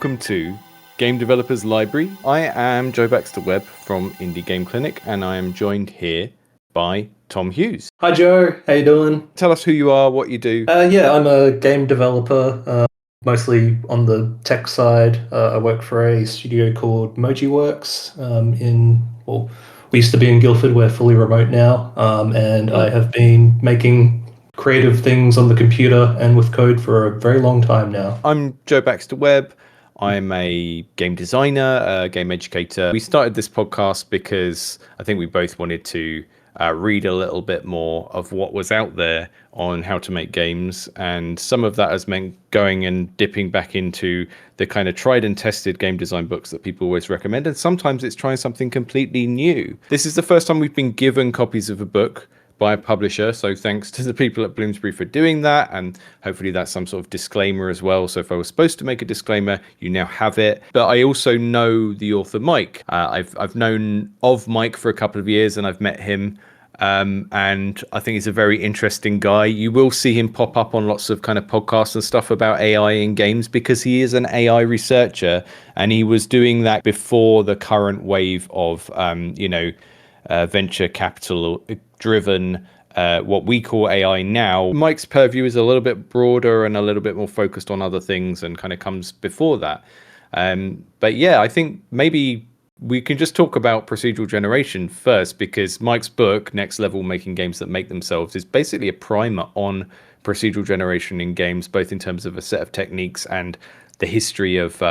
welcome to Game Developers Library. I am Joe Baxter-Webb from Indie Game Clinic, and I am joined here by Tom Hughes. Hi Joe, how you doing? Tell us who you are, what you do. I'm a game developer, mostly on the tech side. I work for a studio called MojiWorks. We used to be in Guildford. We're fully remote now, and I have been making creative things on the computer and with code for a very long time now. I'm Joe Baxter-Webb. I'm a game designer, a game educator. We started this podcast because I think we both wanted to read a little bit more of what was out there on how to make games. And some of that has meant going and dipping back into the kind of tried and tested game design books that people always recommend. And sometimes it's trying something completely new. This is the first time we've been given copies of a book by a publisher, so thanks to the people at Bloomsbury for doing that, and hopefully that's some sort of disclaimer as well. So if I was supposed to make a disclaimer, you now have it. But I also know the author Mike. I've known of Mike for a couple of years, and I've met him, and I think he's a very interesting guy. You will see him pop up on lots of kind of podcasts and stuff about AI in games because he is an AI researcher, and he was doing that before the current wave of venture capital driven what we call AI now. Mike's purview is a little bit broader and a little bit more focused on other things and kind of comes before that. But yeah, I think maybe we can just talk about procedural generation first, because Mike's book, Next Level Making Games That Make Themselves, is basically a primer on procedural generation in games, both in terms of a set of techniques and the history of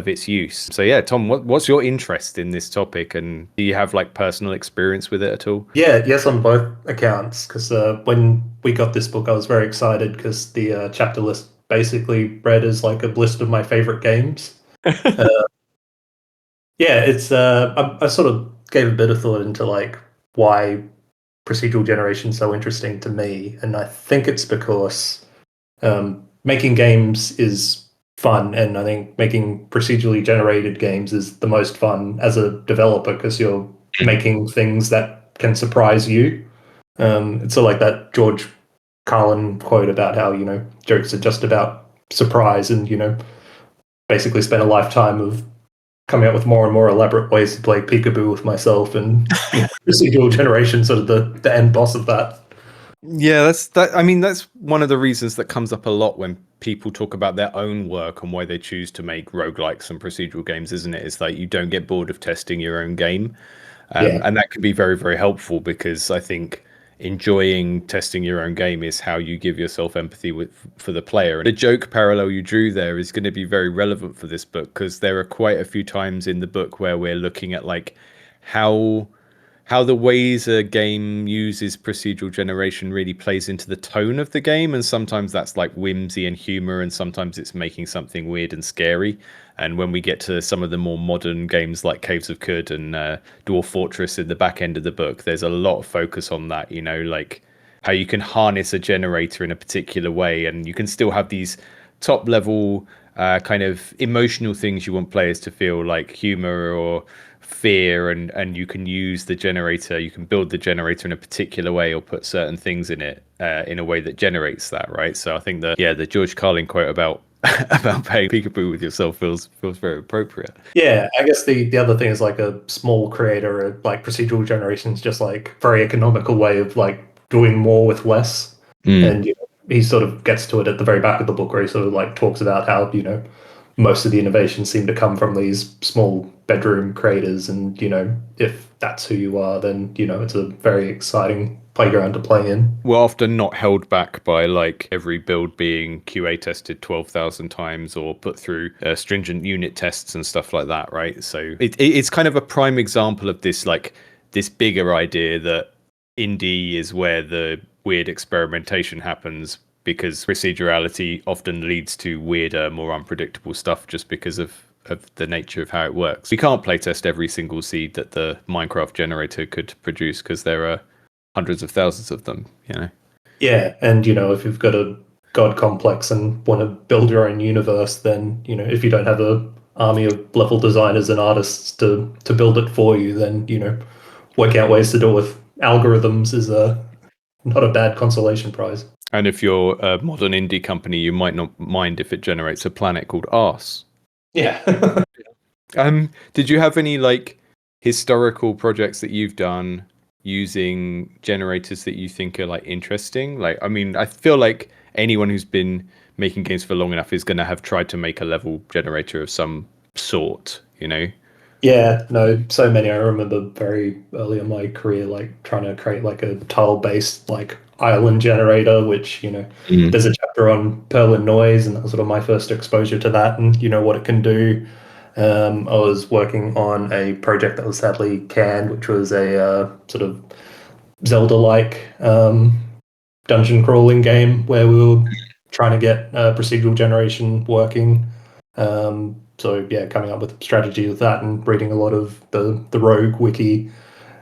its use. So yeah, Tom, what's your interest in this topic, and do you have like personal experience with it at all? Yes, on both accounts, because when we got this book, I was very excited because the chapter list basically read as like a list of my favorite games. I sort of gave a bit of thought into like why procedural generation is so interesting to me, and I think it's because making games is fun, and I think making procedurally generated games is the most fun as a developer because you're making things that can surprise you. It's sort of like that George Carlin quote about how, jokes are just about surprise, and, basically spent a lifetime of coming up with more and more elaborate ways to play peekaboo with myself, and procedural generation sort of the end boss of that. Yeah, that's one of the reasons that comes up a lot when people talk about their own work and why they choose to make roguelikes and procedural games, isn't it? It's like you don't get bored of testing your own game. And that can be very, very helpful, because I think enjoying testing your own game is how you give yourself empathy for the player. And the joke parallel you drew there is going to be very relevant for this book, because there are quite a few times in the book where we're looking at like how the ways a game uses procedural generation really plays into the tone of the game. And sometimes that's like whimsy and humor, and sometimes it's making something weird and scary. And when we get to some of the more modern games like Caves of Qud and Dwarf Fortress in the back end of the book, there's a lot of focus on that, like how you can harness a generator in a particular way, and you can still have these top level kind of emotional things you want players to feel, like humor or fear, and you can use the generator, you can build the generator in a particular way or put certain things in it in a way that generates that, right? So I think that, the George Carlin quote about playing peekaboo with yourself feels very appropriate. Yeah, I guess the other thing is like a small creator, like procedural generation is just like very economical way of like doing more with less. And he sort of gets to it at the very back of the book, where he sort of like talks about how, most of the innovations seem to come from these small bedroom creators, and if that's who you are, then it's a very exciting playground to play in. We're often not held back by like every build being QA tested 12,000 times or put through stringent unit tests and stuff like that, right? So it's kind of a prime example of this, like this bigger idea that indie is where the weird experimentation happens, because procedurality often leads to weirder, more unpredictable stuff just because of the nature of how it works. We can't playtest every single seed that the Minecraft generator could produce, because there are hundreds of thousands of them, Yeah, and if you've got a god complex and want to build your own universe, then if you don't have a army of level designers and artists to build it for you, then work out ways to do it with algorithms is not a bad consolation prize. And if you're a modern indie company, you might not mind if it generates a planet called Arse. Yeah. Did you have any like historical projects that you've done using generators that you think are like interesting? Like, I mean, I feel like anyone who's been making games for long enough is going to have tried to make a level generator of some sort, you know? Yeah, no, so many. I remember very early in my career, like trying to create like a tile-based like island generator, which, Mm. there's a chapter on Perlin noise, and that was sort of my first exposure to that and what it can do. I was working on a project that was sadly canned, which was a sort of Zelda-like dungeon crawling game where we were trying to get procedural generation working. So yeah, coming up with strategy with that and reading a lot of the Rogue wiki.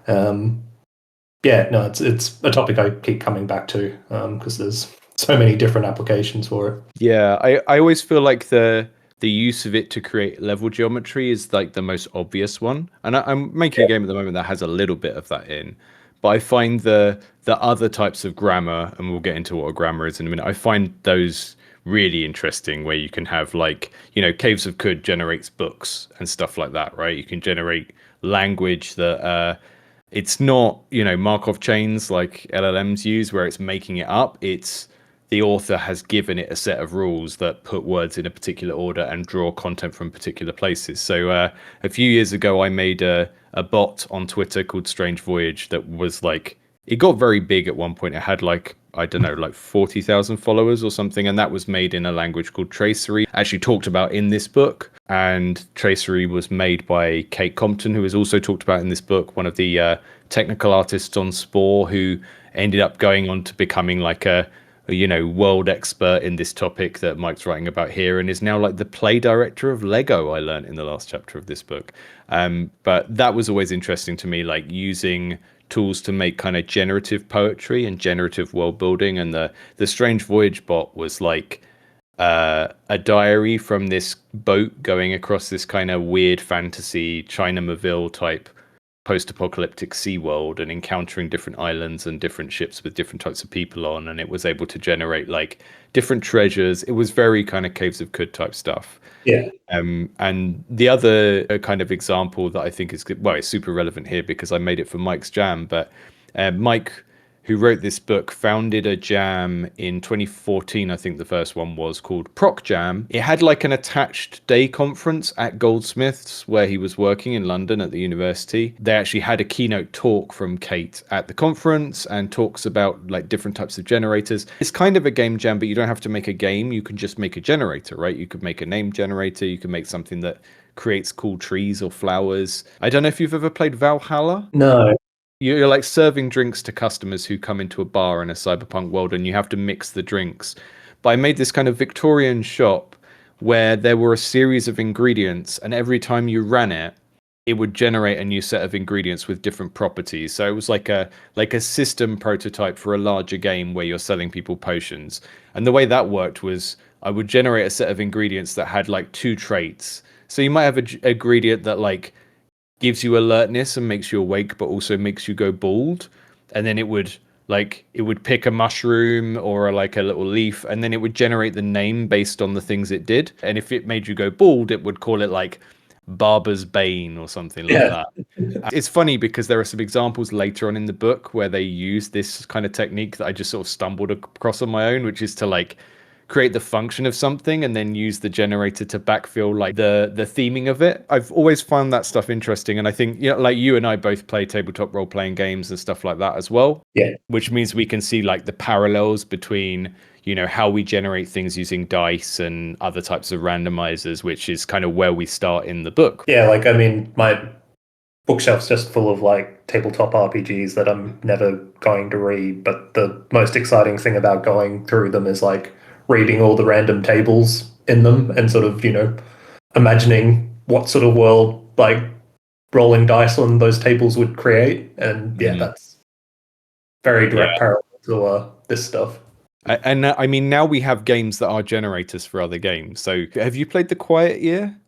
Um, yeah, no, it's a topic I keep coming back to because there's so many different applications for it. Yeah, I always feel like the use of it to create level geometry is like the most obvious one. And I'm making a game at the moment that has a little bit of that in. But I find the other types of grammar, and we'll get into what a grammar is in a minute, I find those really interesting where you can have like, Caves of Cud generates books and stuff like that, right? You can generate language that it's not, Markov chains like LLMs use where it's making it up. It's the author has given it a set of rules that put words in a particular order and draw content from particular places. So a few years ago, I made a bot on Twitter called Strange Voyage that was like, it got very big at one point. It had like, I don't know, like 40,000 followers or something. And that was made in a language called Tracery, actually talked about in this book. And Tracery was made by Kate Compton, who is also talked about in this book, one of the technical artists on Spore, who ended up going on to becoming like a world expert in this topic that Mike's writing about here, and is now like the play director of Lego, I learned in the last chapter of this book. But that was always interesting to me, like using tools to make kind of generative poetry and generative world building. And the Strange Voyage bot was like a diary from this boat going across this kind of weird fantasy China Maville type post-apocalyptic sea world and encountering different islands and different ships with different types of people on, and it was able to generate like different treasures. It was very kind of Caves of Cud type stuff. Yeah. And the other kind of example that I think is good, well, it's super relevant here because I made it for Mike's Jam, but Mike, who wrote this book, founded a jam in 2014. I think the first one was called Proc Jam. It had like an attached day conference at Goldsmiths where he was working in London at the university. They actually had a keynote talk from Kate at the conference and talks about like different types of generators. It's kind of a game jam, but you don't have to make a game. You can just make a generator, right? You could make a name generator. You can make something that creates cool trees or flowers. I don't know if you've ever played Valhalla. No. You're like serving drinks to customers who come into a bar in a cyberpunk world, and you have to mix the drinks. But I made this kind of Victorian shop where there were a series of ingredients, and every time you ran it, it would generate a new set of ingredients with different properties. So it was like a system prototype for a larger game where you're selling people potions. And the way that worked was I would generate a set of ingredients that had like two traits. So you might have an ingredient that like gives you alertness and makes you awake, but also makes you go bald. And then it would pick a mushroom or like a little leaf, and then it would generate the name based on the things it did. And if it made you go bald, it would call it like Barber's Bane or something like Yeah. that. It's funny because there are some examples later on in the book where they use this kind of technique that I just sort of stumbled across on my own, which is to like create the function of something and then use the generator to backfill like the theming of it. I've always found that stuff interesting, and I think like you and I both play tabletop role playing games and stuff like that as well. Yeah. Which means we can see like the parallels between how we generate things using dice and other types of randomizers, which is kind of where we start in the book. Yeah, like I mean, my bookshelf's just full of like tabletop RPGs that I'm never going to read, but the most exciting thing about going through them is like reading all the random tables in them and sort of, imagining what sort of world like rolling dice on those tables would create. And yeah, that's very direct parallel to this stuff. And I mean, now we have games that are generators for other games. So have you played The Quiet Year?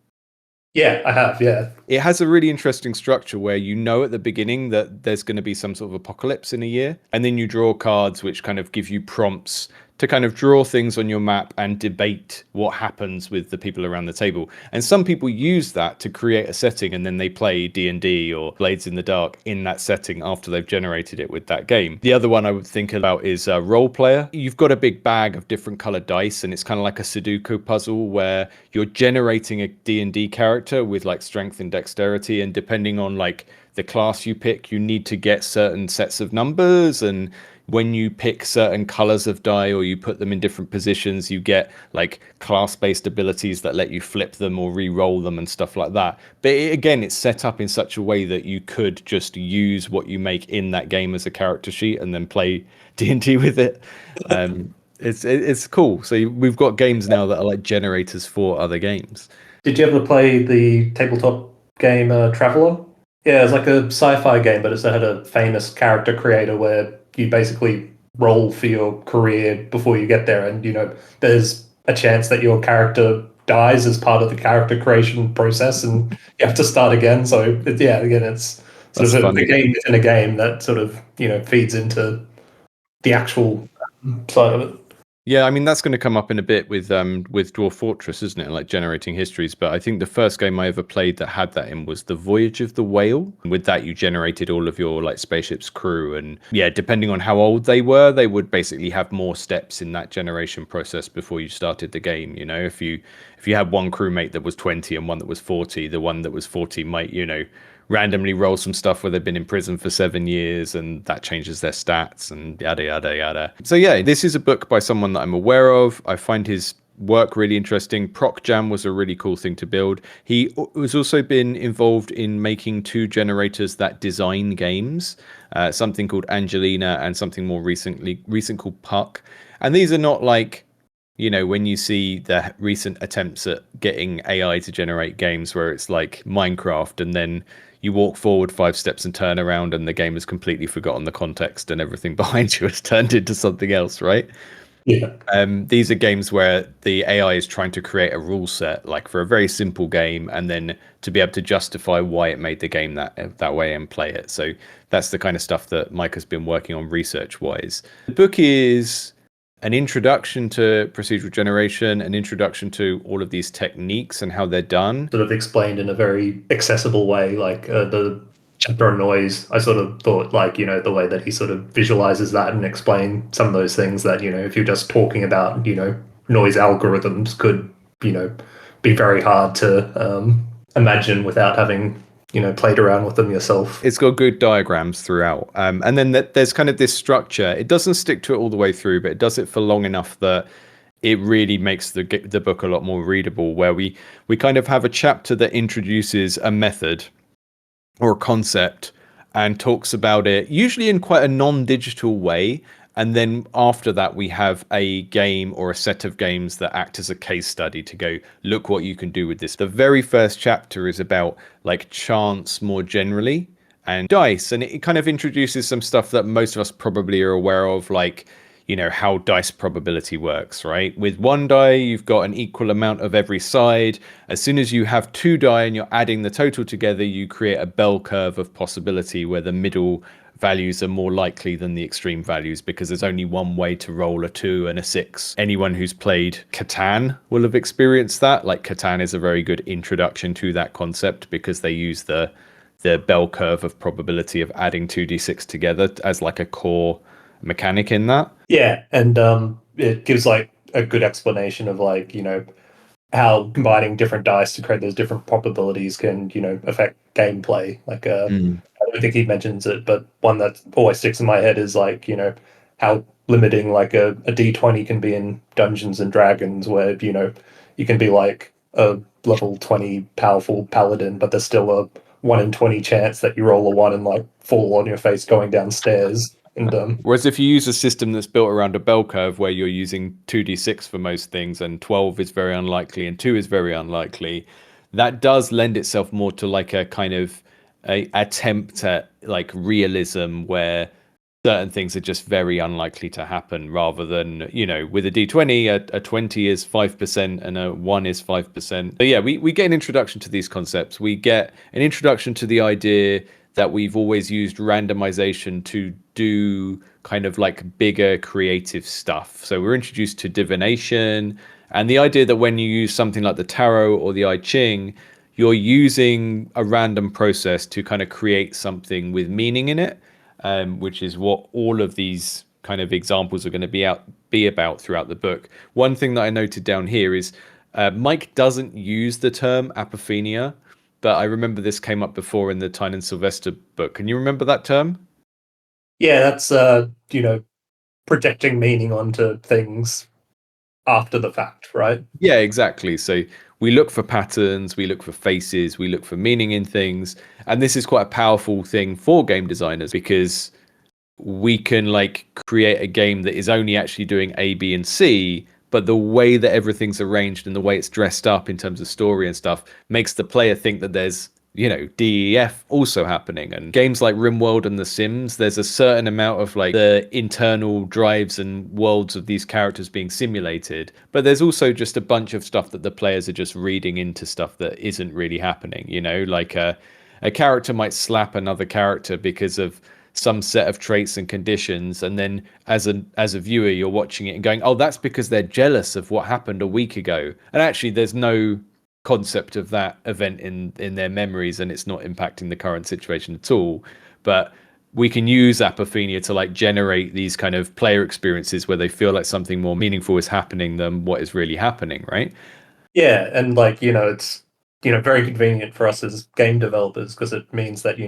Yeah, I have. Yeah. It has a really interesting structure where at the beginning that there's going to be some sort of apocalypse in a year, and then you draw cards which kind of give you prompts to kind of draw things on your map and debate what happens with the people around the table. And some people use that to create a setting, and then they play D&D or Blades in the Dark in that setting after they've generated it with that game. The other one I would think about is Role Player. You've got a big bag of different colored dice, and it's kind of like a Sudoku puzzle where you're generating a D&D character with like strength and dexterity, and depending on like the class you pick, you need to get certain sets of numbers, and when you pick certain colors of die or you put them in different positions, you get like class-based abilities that let you flip them or re-roll them and stuff like that. But again, it's set up in such a way that you could just use what you make in that game as a character sheet and then play D&D with it. It's cool. So we've got games now that are like generators for other games. Did you ever play the tabletop game Traveller? Yeah, it's like a sci-fi game, but it had a famous character creator where you basically roll for your career before you get there, and there's a chance that your character dies as part of the character creation process, and you have to start again. So again, it's sort of a game within a game that sort of feeds into the actual side of it. Yeah, I mean, that's going to come up in a bit with Dwarf Fortress, isn't it? Like generating histories. But I think the first game I ever played that had that in was The Voyage of the Whale. With that, you generated all of your like spaceship's crew. And yeah, depending on how old they were, they would basically have more steps in that generation process before you started the game. If you had one crewmate that was 20 and one that was 40, the one that was 40 might, randomly roll some stuff where they've been in prison for 7 years, and that changes their stats and yada yada yada. So yeah, this is a book by someone that I'm aware of. I find his work really interesting. Proc Jam was a really cool thing to build. He has also been involved in making 2 generators that design games, something called Angelina and something more recent called Puck. And these are not like, when you see the recent attempts at getting AI to generate games where it's like Minecraft, and then you walk forward 5 steps and turn around and the game has completely forgotten the context and everything behind you has turned into something else, right? Yeah. These are games where the AI is trying to create a rule set, like for a very simple game, and then to be able to justify why it made the game that way and play it. So that's the kind of stuff that Mike has been working on research-wise. The book is an introduction to procedural generation, an introduction to all of these techniques and how they're done. Sort of explained in a very accessible way, like the chapter on noise. I sort of thought, like, the way that he sort of visualizes that and explain some of those things that, if you're just talking about, noise algorithms could, be very hard to imagine without having played around with them yourself. It's got good diagrams throughout. And then there's kind of this structure. It doesn't stick to it all the way through, but it does it for long enough that it really makes the book a lot more readable, where we kind of have a chapter that introduces a method or a concept and talks about it, usually in quite a non-digital way. And then after that, we have a game or a set of games that act as a case study to go, look what you can do with this. The very first chapter is about like chance more generally and dice. And it kind of introduces some stuff that most of us probably are aware of, like, how dice probability works, right? With 1 die, you've got an equal amount of every side. As soon as you have 2 die and you're adding the total together, you create a bell curve of possibility where the middle values are more likely than the extreme values, because there's only one way to roll a 2 and a 6. Anyone who's played Catan will have experienced that. Like, Catan is a very good introduction to that concept because they use the bell curve of probability of adding 2d6 together as like a core mechanic in that. Yeah, and it gives like a good explanation of like, how combining different dice to create those different probabilities can, affect gameplay. Like, I don't think he mentions it, but one that always sticks in my head is like, how limiting like a D20 can be in Dungeons and Dragons, where, you can be like a level 20 powerful paladin, but there's still a 1 in 20 chance that you roll a 1 and like fall on your face going downstairs. And whereas if you use a system that's built around a bell curve where you're using 2d6 for most things, and 12 is very unlikely and 2 is very unlikely, that does lend itself more to like a kind of a attempt at like realism where certain things are just very unlikely to happen, rather than, with a d20, a 20 is 5% and a 1 is 5%. So yeah, we get an introduction to these concepts. We get an introduction to the idea that we've always used randomization to do kind of like bigger creative stuff. So we're introduced to divination and the idea that when you use something like the tarot or the I Ching, you're using a random process to kind of create something with meaning in it, which is what all of these kind of examples are going to be about throughout the book. One thing that I noted down here is Mike doesn't use the term apophenia, but I remember this came up before in the Tynan Sylvester book. Can you remember that term? Yeah, that's projecting meaning onto things after the fact, right? Yeah, exactly. So we look for patterns, we look for faces, we look for meaning in things. And this is quite a powerful thing for game designers because we can like create a game that is only actually doing A, B, and C, but the way that everything's arranged and the way it's dressed up in terms of story and stuff makes the player think that there's, you know, DEF also happening. And games like RimWorld and The Sims, there's a certain amount of like the internal drives and worlds of these characters being simulated, but there's also just a bunch of stuff that the players are just reading into stuff that isn't really happening, you know, like a character might slap another character because of some set of traits and conditions, and then as a viewer you're watching it and going, oh, that's because they're jealous of what happened a week ago, and actually there's no concept of that event in their memories and it's not impacting the current situation at all. But we can use apophenia to like generate these kind of player experiences where they feel like something more meaningful is happening than what is really happening, right? Yeah, and like, it's very convenient for us as game developers because it means that,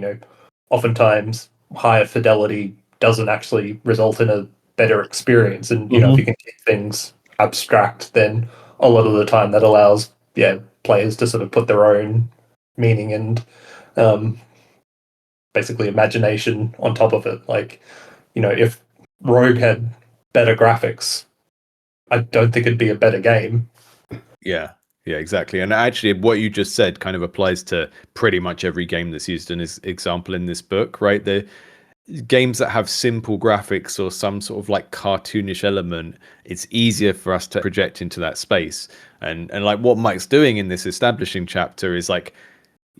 oftentimes higher fidelity doesn't actually result in a better experience. And, if you can keep things abstract, then a lot of the time that allows, players to sort of put their own meaning and um, basically imagination on top of it. Like, if Rogue had better graphics, I don't think it'd be a better game. Yeah. Yeah, exactly. And actually, what you just said kind of applies to pretty much every game that's used in this example in this book, right? The games that have simple graphics or some sort of like cartoonish element, it's easier for us to project into that space. And like what Mike's doing in this establishing chapter is like,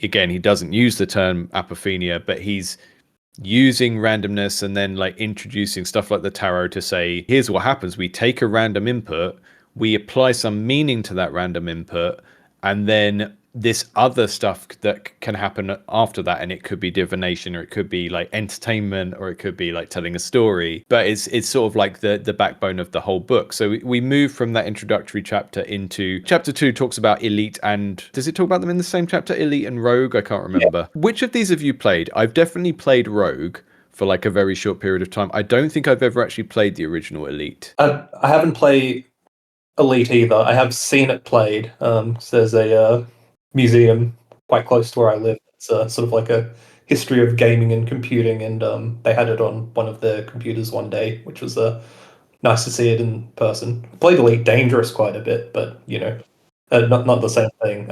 again, he doesn't use the term apophenia, but he's using randomness and then like introducing stuff like the tarot to say, here's what happens. We take a random input, we apply some meaning to that random input, and then this other stuff that can happen after that, and it could be divination, or it could be like entertainment, or it could be like telling a story, but it's sort of like the backbone of the whole book. So we move from that introductory chapter into chapter 2. Talks about elite, and does it talk about them in the same chapter, elite and rogue? I can't remember. Yeah. Which of these have you played? I've definitely played rogue for like a very short period of time. I don't think I've ever actually played the original elite. I haven't played Elite either. I have seen it played. So there's a museum quite close to where I live. It's sort of like a history of gaming and computing, and they had it on one of their computers one day, which was nice to see it in person. I played Elite Dangerous quite a bit, but not the same thing.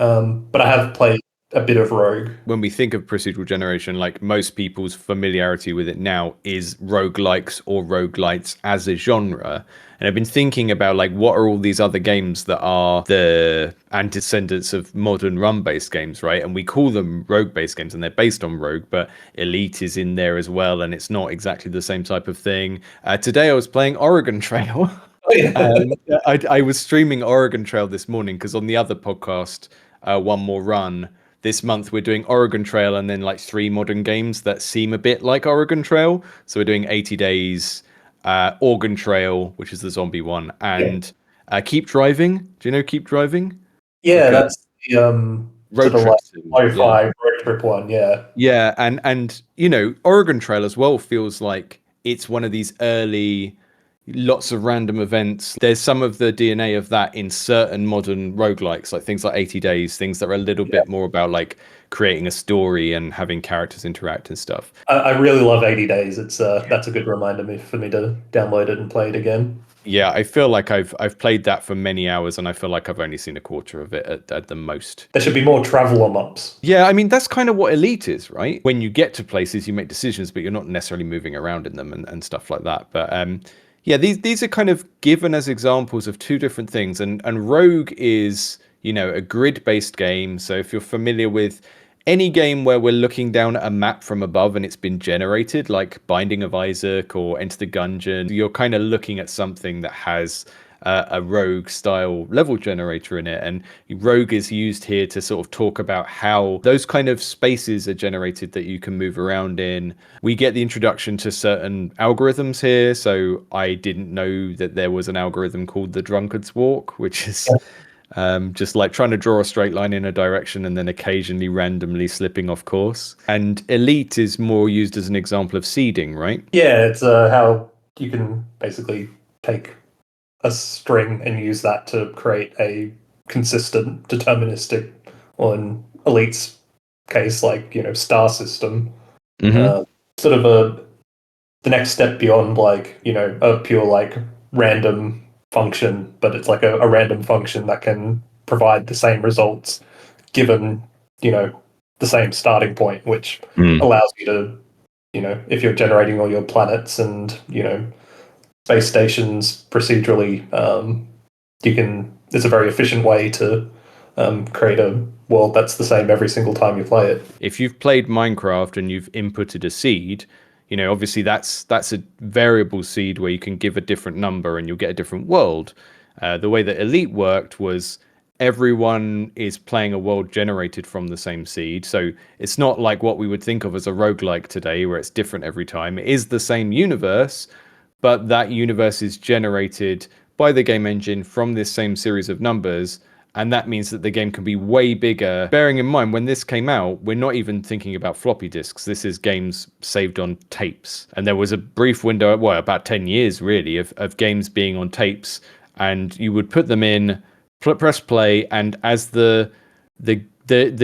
But I have played a bit of Rogue. When we think of procedural generation, like most people's familiarity with it now is roguelikes or roguelites as a genre. And I've been thinking about like what are all these other games that are the antecedents of modern run-based games, right? And we call them rogue-based games and they're based on Rogue, but Elite is in there as well, and it's not exactly the same type of thing. Today I was playing Oregon Trail. I was streaming Oregon Trail this morning because on the other podcast, One More Run, this month we're doing Oregon Trail and then like 3 modern games that seem a bit like Oregon Trail. So we're doing 80 Days, Oregon Trail, which is the zombie one, and Keep Driving. Do you know Keep Driving? Yeah, like that's the road sort of trip like sim. lo-fi road trip one. Yeah. Yeah, and you know, Oregon Trail as well feels like it's one of these early lots of random events. There's some of the DNA of that in certain modern roguelikes, like things like 80 Days, things that are a little bit more about like creating a story and having characters interact and stuff. I really love 80 Days. It's that's a good reminder for me to download it and play it again. Yeah, I feel like I've played that for many hours, and I feel like I've only seen a quarter of it at the most. There should be more traveler maps. Yeah, I mean that's kind of what Elite is, right? When you get to places, you make decisions, but you're not necessarily moving around in them and stuff like that. But yeah, these are kind of given as examples of 2 different things, and Rogue is, you know, a grid-based game. So if you're familiar with any game where we're looking down at a map from above and it's been generated, like Binding of Isaac or Enter the Gungeon, you're kind of looking at something that has a rogue style level generator in it. And rogue is used here to sort of talk about how those kind of spaces are generated that you can move around in. We get the introduction to certain algorithms here. So I didn't know that there was an algorithm called the Drunkard's Walk, which is just like trying to draw a straight line in a direction and then occasionally randomly slipping off course. And elite is more used as an example of seeding, right? Yeah, it's how you can basically take a string and use that to create a consistent, deterministic, or in Elite's case, like, star system. Sort of the next step beyond, like, a pure, like, random function, but it's like a random function that can provide the same results given, the same starting point, which allows you to, if you're generating all your planets and, space stations procedurally, it's a very efficient way to create a world that's the same every single time you play it. If you've played Minecraft and you've inputted a seed, obviously that's a variable seed where you can give a different number and you'll get a different world. The way that Elite worked was everyone is playing a world generated from the same seed. So it's not like what we would think of as a roguelike today where it's different every time. It is the same universe, but that universe is generated by the game engine from this same series of numbers. And that means that the game can be way bigger. Bearing in mind, when this came out, we're not even thinking about floppy disks. This is games saved on tapes. And there was a brief window, well, about 10 years really, of games being on tapes. And you would put them in, press play, and as the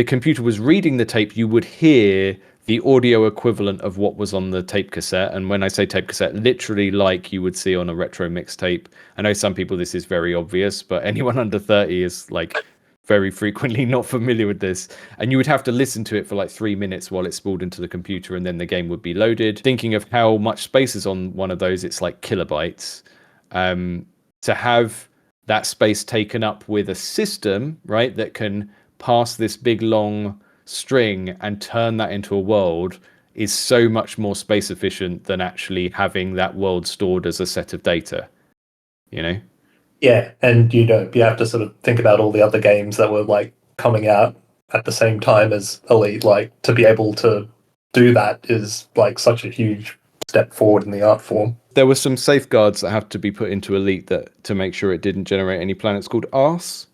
computer was reading the tape, you would hear the audio equivalent of what was on the tape cassette. And when I say tape cassette, literally like you would see on a retro mixtape. I know some people this is very obvious, but anyone under 30 is like very frequently not familiar with this. And you would have to listen to it for like 3 minutes while it spooled into the computer, and then the game would be loaded. Thinking of how much space is on one of those, it's like kilobytes. To have that space taken up with a system, right, that can pass this big long string and turn that into a world is so much more space efficient than actually having that world stored as a set of data, Yeah, and you have to sort of think about all the other games that were like coming out at the same time as Elite. Like, to be able to do that is like such a huge step forward in the art form. There were some safeguards that have to be put into Elite that to make sure it didn't generate any planets called arse,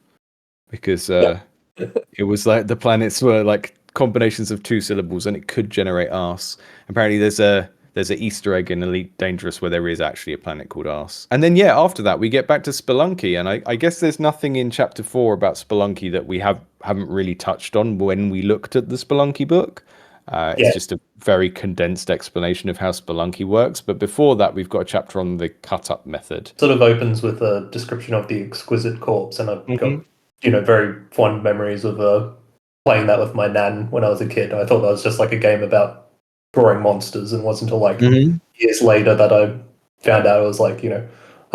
because it was like the planets were like combinations of 2 syllables and it could generate arse. Apparently there's a Easter egg in Elite Dangerous where there is actually a planet called arse. And then after that we get back to Spelunky, and I guess there's nothing in chapter 4 about Spelunky that we haven't really touched on when we looked at the Spelunky book. It's just a very condensed explanation of how Spelunky works. But before that, we've got a chapter on the cut-up method. Sort of opens with a description of the exquisite corpse, and I've got very fond memories of playing that with my nan when I was a kid. I thought that was just like a game about drawing monsters, and it wasn't until like years later that I found out it was like, I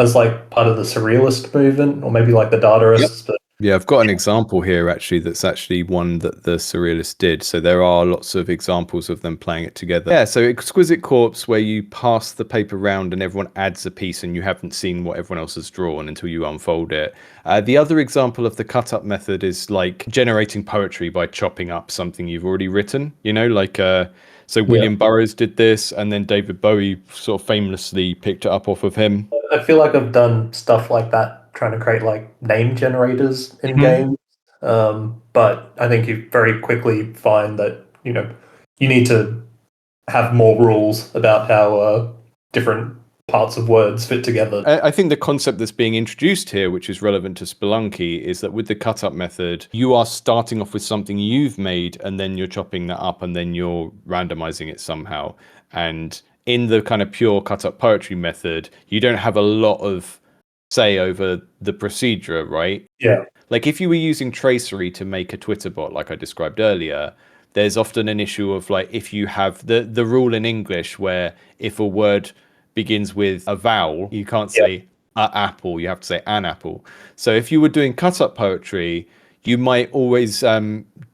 was like part of the surrealist movement, or maybe like the Dadaists. But yeah, I've got an example here actually that's actually one that the surrealists did. So there are lots of examples of them playing it together. Yeah, so Exquisite Corpse, where you pass the paper round and everyone adds a piece and you haven't seen what everyone else has drawn until you unfold it. The other example of the cut-up method is like generating poetry by chopping up something you've already written, so William Burroughs did this, and then David Bowie sort of famously picked it up off of him. I feel like I've done stuff like that, trying to create like name generators in games. But I think you very quickly find that, you need to have more rules about how different parts of words fit together. I think the concept that's being introduced here, which is relevant to Spelunky, is that with the cut-up method, you are starting off with something you've made, and then you're chopping that up, and then you're randomizing it somehow. And in the kind of pure cut-up poetry method, you don't have a lot of say over the procedure, right? Yeah. Like if you were using Tracery to make a Twitter bot, like I described earlier, there's often an issue of like if you have the rule in English where if a word begins with a vowel, you can't say a apple, you have to say an apple. So if you were doing cut-up poetry, you might always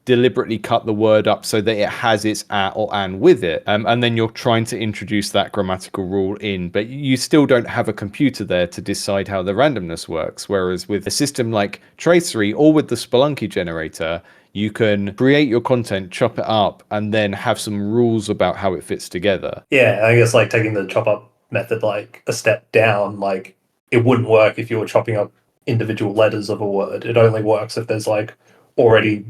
deliberately cut the word up so that it has its at or an with it. And then you're trying to introduce that grammatical rule in, but you still don't have a computer there to decide how the randomness works. Whereas with a system like Tracery or with the Spelunky generator, you can create your content, chop it up, and then have some rules about how it fits together. Yeah, I guess like taking the chop up method like a step down, like it wouldn't work if you were chopping up individual letters of a word. It only works if there's like already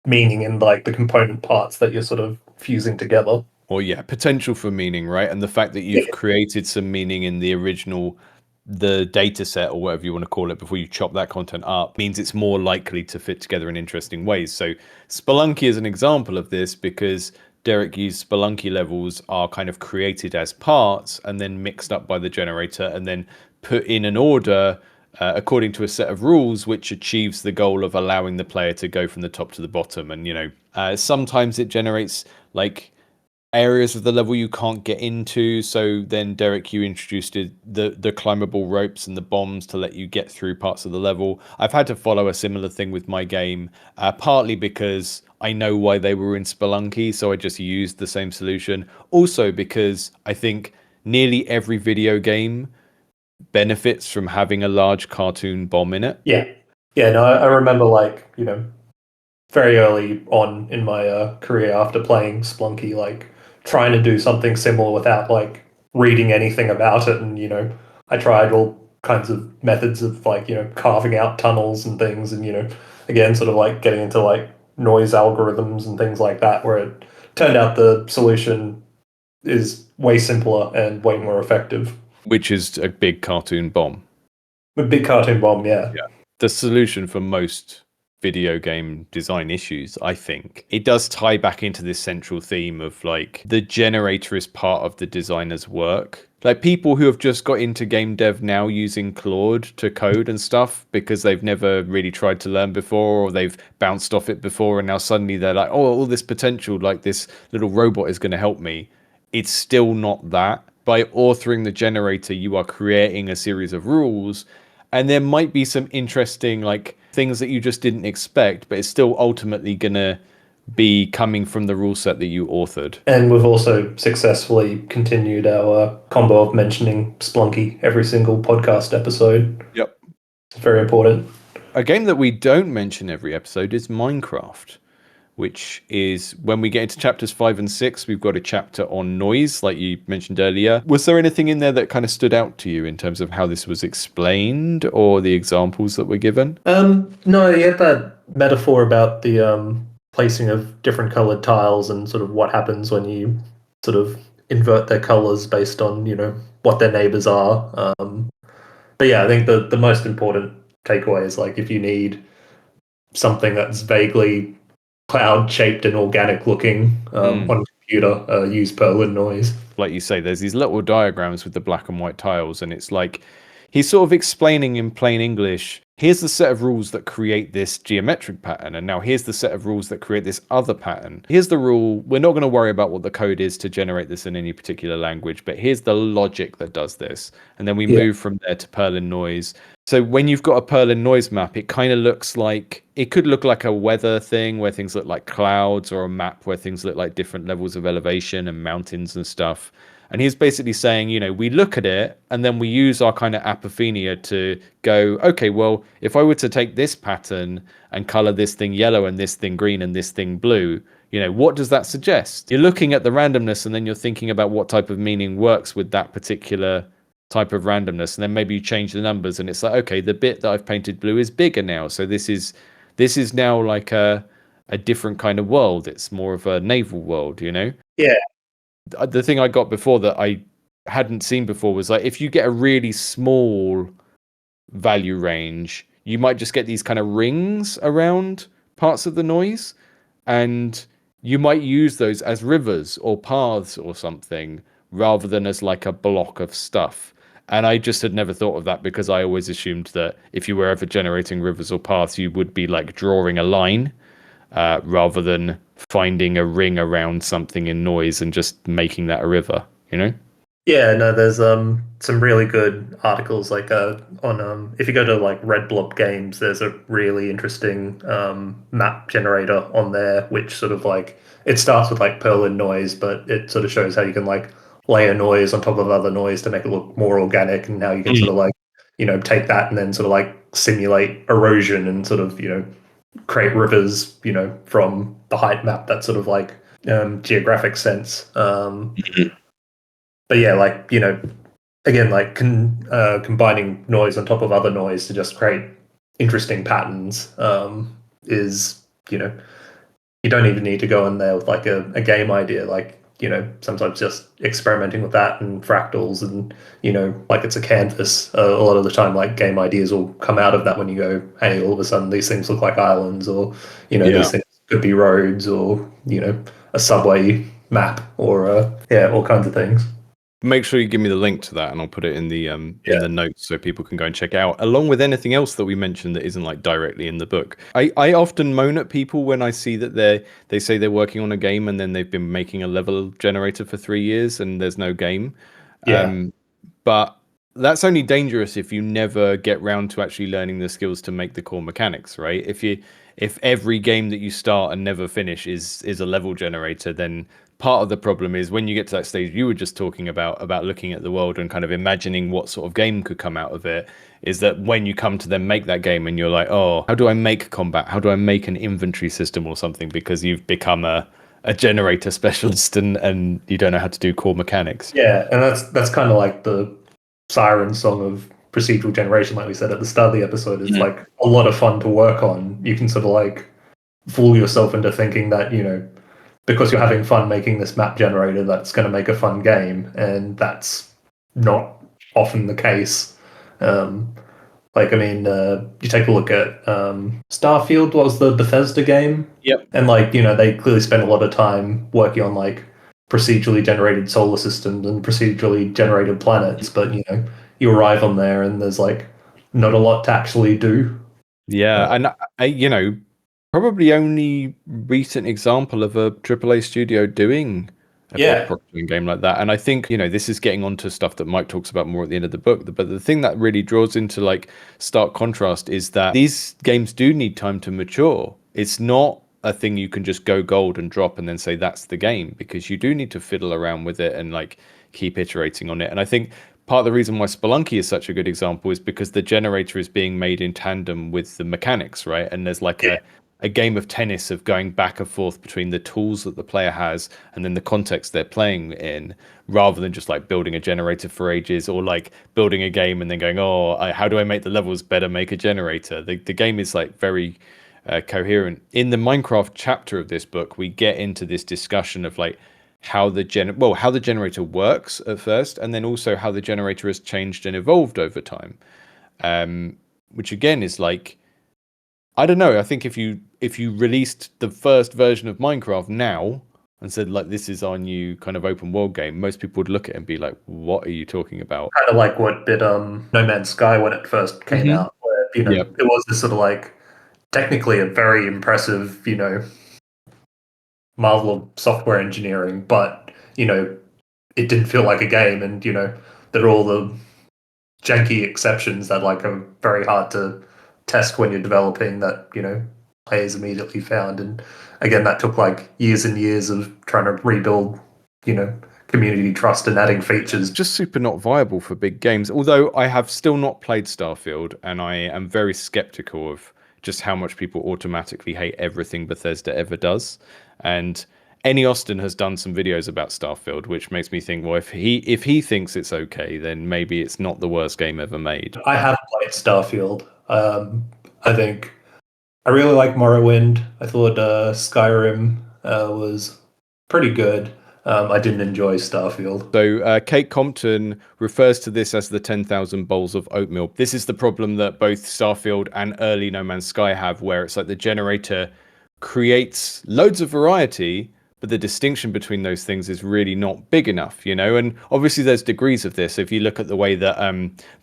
meaning in like the component parts that you're sort of fusing together. Or yeah, potential for meaning, right? And the fact that you've created some meaning in the original, the data set or whatever you want to call it before you chop that content up means it's more likely to fit together in interesting ways. So Spelunky is an example of this because Derek used Spelunky levels are kind of created as parts and then mixed up by the generator and then put in an order according to a set of rules, which achieves the goal of allowing the player to go from the top to the bottom. And, sometimes it generates like areas of the level you can't get into. So then, Derek, you introduced the climbable ropes and the bombs to let you get through parts of the level. I've had to follow a similar thing with my game, partly because I know why they were in Spelunky, so I just used the same solution. Also because I think nearly every video game benefits from having a large cartoon bomb in it. Yeah. Yeah, no, I remember like, very early on in my career after playing Splunky, like trying to do something similar without like reading anything about it. And, I tried all kinds of methods of like, carving out tunnels and things. And, again, sort of like getting into like noise algorithms and things like that, where it turned out the solution is way simpler and way more effective. Which is a big cartoon bomb. A big cartoon bomb, yeah. Yeah. The solution for most video game design issues, I think. It does tie back into this central theme of like the generator is part of the designer's work. Like people who have just got into game dev now using Claude to code and stuff because they've never really tried to learn before or they've bounced off it before and now suddenly they're like, oh, all this potential, like this little robot is going to help me. It's still not that. By authoring the generator, you are creating a series of rules and there might be some interesting like things that you just didn't expect, but it's still ultimately gonna be coming from the rule set that you authored. And we've also successfully continued our combo of mentioning Splunky every single podcast episode. Yep. It's very important. A game that we don't mention every episode is Minecraft, which is when we get into chapters 5 and 6, we've got a chapter on noise, like you mentioned earlier. Was there anything in there that kind of stood out to you in terms of how this was explained or the examples that were given? No, you had that metaphor about the placing of different colored tiles and sort of what happens when you sort of invert their colors based on, what their neighbors are. But yeah, I think the most important takeaway is like if you need something that's vaguely cloud shaped and organic looking on computer, use Perlin noise. Like you say, there's these little diagrams with the black and white tiles, and it's like he's sort of explaining in plain English, here's the set of rules that create this geometric pattern, and now here's the set of rules that create this other pattern. Here's the rule, we're not going to worry about what the code is to generate this in any particular language, but here's the logic that does this. And then we move from there to Perlin noise. So when you've got a Perlin noise map, it kind of looks like, it could look like a weather thing where things look like clouds, or a map where things look like different levels of elevation and mountains and stuff. And he's basically saying, we look at it and then we use our kind of apophenia to go, okay, well, if I were to take this pattern and color this thing yellow and this thing green and this thing blue, what does that suggest? You're looking at the randomness and then you're thinking about what type of meaning works with that particular type of randomness. And then maybe you change the numbers and it's like, okay, the bit that I've painted blue is bigger now. So this is now like a different kind of world. It's more of a naval world, Yeah. The thing I got before that I hadn't seen before was like if you get a really small value range, you might just get these kind of rings around parts of the noise, and you might use those as rivers or paths or something rather than as like a block of stuff. And I just had never thought of that because I always assumed that if you were ever generating rivers or paths, you would be like drawing a line rather than finding a ring around something in noise and just making that a river, Yeah, no, there's some really good articles like on if you go to like Red Blob Games, there's a really interesting map generator on there, which sort of like it starts with like Perlin noise, but it sort of shows how you can like layer noise on top of other noise to make it look more organic, and how you can sort of like take that and then sort of like simulate erosion and sort of create rivers from the height map, that sort of like geographic sense. But yeah, like again, like combining noise on top of other noise to just create interesting patterns is you don't even need to go in there with like a game idea. Like sometimes just experimenting with that and fractals and like it's a canvas. A lot of the time, like game ideas will come out of that when you go, hey, all of a sudden these things look like islands, or Yeah. these things could be roads, or a subway map, or yeah, all kinds of things. Make sure you give me the link to that, and I'll put it in the notes so people can go and check it out, along with anything else that we mentioned that isn't like directly in the book. I often moan at people when I see that they say they're working on a game and then they've been making a level generator for 3 years and there's no game. Yeah. But that's only dangerous if you never get round to actually learning the skills to make the core mechanics, right? If every game that you start and never finish is a level generator, then part of the problem is when you get to that stage you were just talking about looking at the world and kind of imagining what sort of game could come out of it, is that when you come to then make that game and you're like, oh, how do I make combat? How do I make an inventory system or something? Because you've become a generator specialist and you don't know how to do core mechanics. Yeah, and that's kind of like the siren song of procedural generation, like we said at the start of the episode. It's like a lot of fun to work on. You can sort of like fool yourself into thinking that because you're having fun making this map generator, that's going to make a fun game, and that's not often the case. Um, like, I mean, you take a look at Starfield was the Bethesda game. Yep. And like, they clearly spent a lot of time working on like procedurally generated solar systems and procedurally generated planets, but you arrive on there and there's like not a lot to actually do. Yeah, and probably only recent example of a AAA studio doing a big Yeah. proxying game like that. And I think, this is getting onto stuff that Mike talks about more at the end of the book. But the thing that really draws into like stark contrast is that these games do need time to mature. It's not a thing you can just go gold and drop and then say that's the game, because you do need to fiddle around with it and like keep iterating on it. And I think part of the reason why Spelunky is such a good example is because the generator is being made in tandem with the mechanics, right? And there's like a game of tennis of going back and forth between the tools that the player has and then the context they're playing in, rather than just like building a generator for ages, or like building a game and then going, oh, how do I make the levels better? Make a generator. The game is like very coherent. In the Minecraft chapter of this book, we get into this discussion of like how the generator works at first, and then also how the generator has changed and evolved over time. Which again is like, I don't know. I think if you released the first version of Minecraft now and said like this is our new kind of open world game, most people would look at it and be like, "What are you talking about?" Kind of like what did No Man's Sky when it first came Hmm. out, where Yeah. it was this sort of like technically a very impressive marvel of software engineering, but it didn't feel like a game, and there are all the janky exceptions that like are very hard to test when you're developing, that players immediately found. And again, that took like years and years of trying to rebuild community trust and adding features. Just super not viable for big games. Although I have still not played Starfield, and I am very skeptical of just how much people automatically hate everything Bethesda ever does. And Any Austin has done some videos about Starfield, which makes me think, well, if he thinks it's okay, then maybe it's not the worst game ever made. I have played Starfield. I think I really like Morrowind. I thought Skyrim was pretty good. I didn't enjoy Starfield. So Kate Compton refers to this as the 10,000 bowls of oatmeal. This is the problem that both Starfield and early No Man's Sky have, where it's like the generator creates loads of variety, but the distinction between those things is really not big enough, you know. And obviously there's degrees of this. If you look at the way that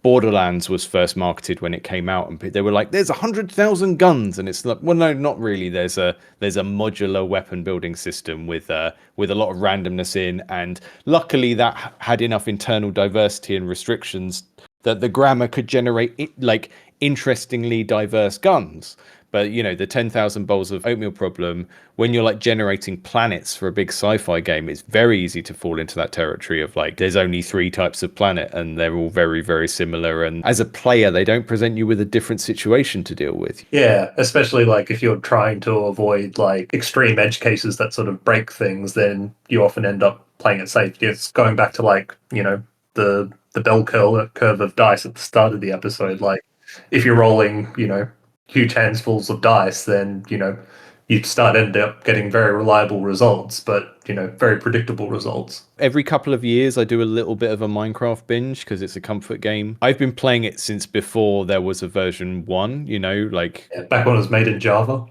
Borderlands was first marketed when it came out, and they were like, there's 100,000 guns, and it's like, well, no, not really. There's a modular weapon building system with a lot of randomness in, and luckily that had enough internal diversity and restrictions that the grammar could generate like interestingly diverse guns. But you know, the 10,000 bowls of oatmeal problem, when you're like generating planets for a big sci-fi game, it's very easy to fall into that territory of like, there's only 3 types of planet and they're all very, very similar. And as a player, they don't present you with a different situation to deal with. Yeah, especially like if you're trying to avoid like extreme edge cases that sort of break things, then you often end up playing it safe. It's going back to like, you know, the bell curve of dice at the start of the episode. Like if you're rolling, you know, huge handfuls of dice, then, you know, you end up getting very reliable results, but, you know, very predictable results. Every couple of years, I do a little bit of a Minecraft binge because it's a comfort game. I've been playing it since before there was a version 1, you know, like... Yeah, back when it was made in Java.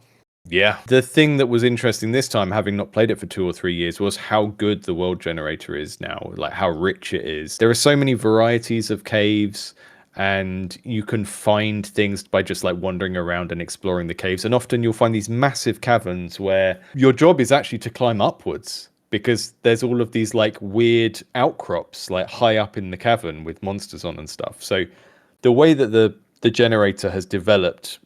Yeah. The thing that was interesting this time, having not played it for 2 or 3 years, was how good the world generator is now, like how rich it is. There are so many varieties of caves, and you can find things by just like wandering around and exploring the caves. And often you'll find these massive caverns where your job is actually to climb upwards, because there's all of these like weird outcrops like high up in the cavern with monsters on and stuff. So the way that the generator has developed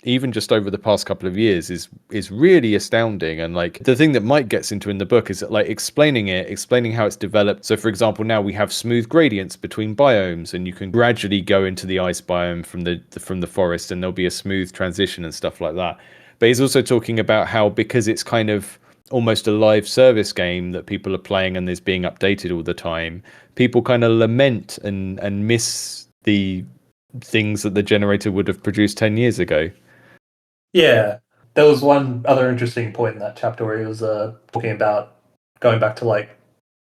even just over the past couple of years is really astounding. And like the thing that Mike gets into in the book is that, like, explaining how it's developed. So for example, now we have smooth gradients between biomes, and you can gradually go into the ice biome from the forest, and there'll be a smooth transition and stuff like that. But he's also talking about how, because it's kind of almost a live service game that people are playing and is being updated all the time, people kind of lament and miss the things that the generator would have produced 10 years ago. Yeah, there was one other interesting point in that chapter where he was talking about going back to like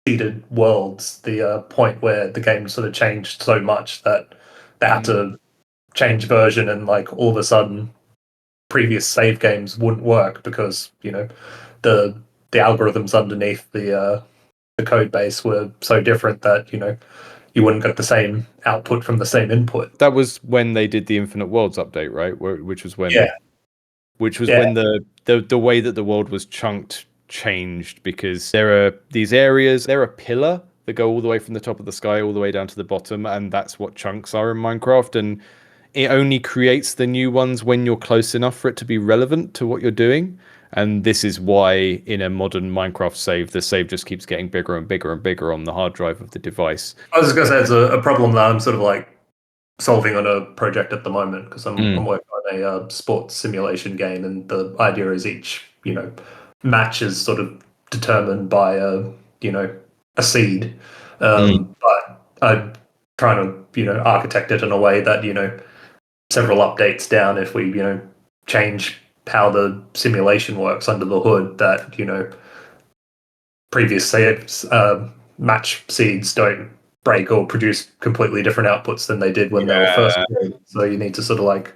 seeded worlds, the point where the game sort of changed so much that they had to change version, and like all of a sudden previous save games wouldn't work because, you know, the algorithms underneath the code base were so different that, you know, you wouldn't get the same output from the same input. That was when they did the Infinite Worlds update, right? Which was when the way that the world was chunked changed, because there are these areas, they're a pillar that go all the way from the top of the sky all the way down to the bottom, and that's what chunks are in Minecraft. And it only creates the new ones when you're close enough for it to be relevant to what you're doing. And this is why in a modern Minecraft save, the save just keeps getting bigger and bigger and bigger on the hard drive of the device. I was just going to say it's a problem that I'm sort of like solving on a project at the moment, because I'm working on a sports simulation game, and the idea is each, you know, match is sort of determined by a seed, but I'm trying to, you know, architect it in a way that, you know, several updates down, if we, you know, change how the simulation works under the hood, that, you know, previous saves, match seeds don't break or produce completely different outputs than they did when they were first created. So you need to sort of like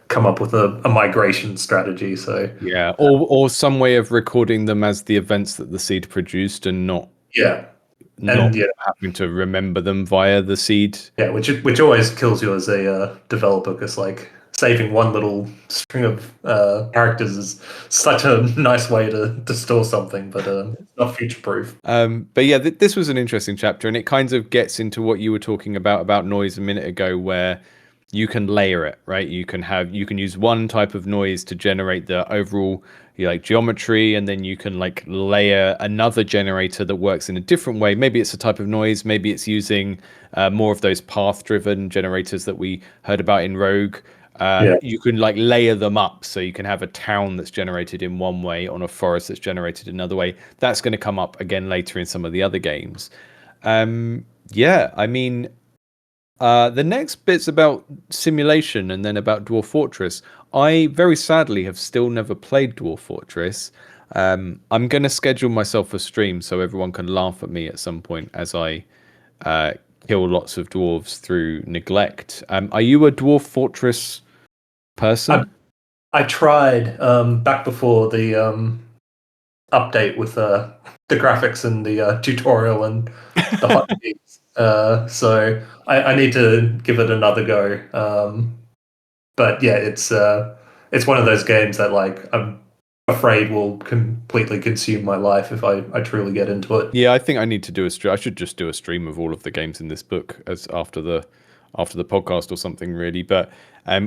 come up with a migration strategy. So yeah, or some way of recording them as the events that the seed produced, and not having to remember them via the seed. Yeah, which always kills you as a developer, because like saving one little string of characters is such a nice way to store something, but it's not future proof. But yeah, this was an interesting chapter, and it kind of gets into what you were talking about noise a minute ago, where you can layer it, right? You can use one type of noise to generate the overall, you know, like geometry, and then you can like layer another generator that works in a different way. Maybe it's a type of noise, maybe it's using more of those path-driven generators that we heard about in Rogue. You can like layer them up, so you can have a town that's generated in one way on a forest that's generated another way. That's going to come up again later in some of the other games. Yeah, I mean, the next bit's about simulation, and then about Dwarf Fortress. I very sadly have still never played Dwarf Fortress. I'm going to schedule myself a stream so everyone can laugh at me at some point as I kill lots of dwarves through neglect. Are you a Dwarf Fortress person? I tried back before the update with the graphics and the tutorial and the hotkeys. So I need to give it another go. But yeah, it's one of those games that like I'm afraid will completely consume my life if I truly get into it. Yeah, I think I need to do a stream. I should just do a stream of all of the games in this book as after the podcast or something, really. But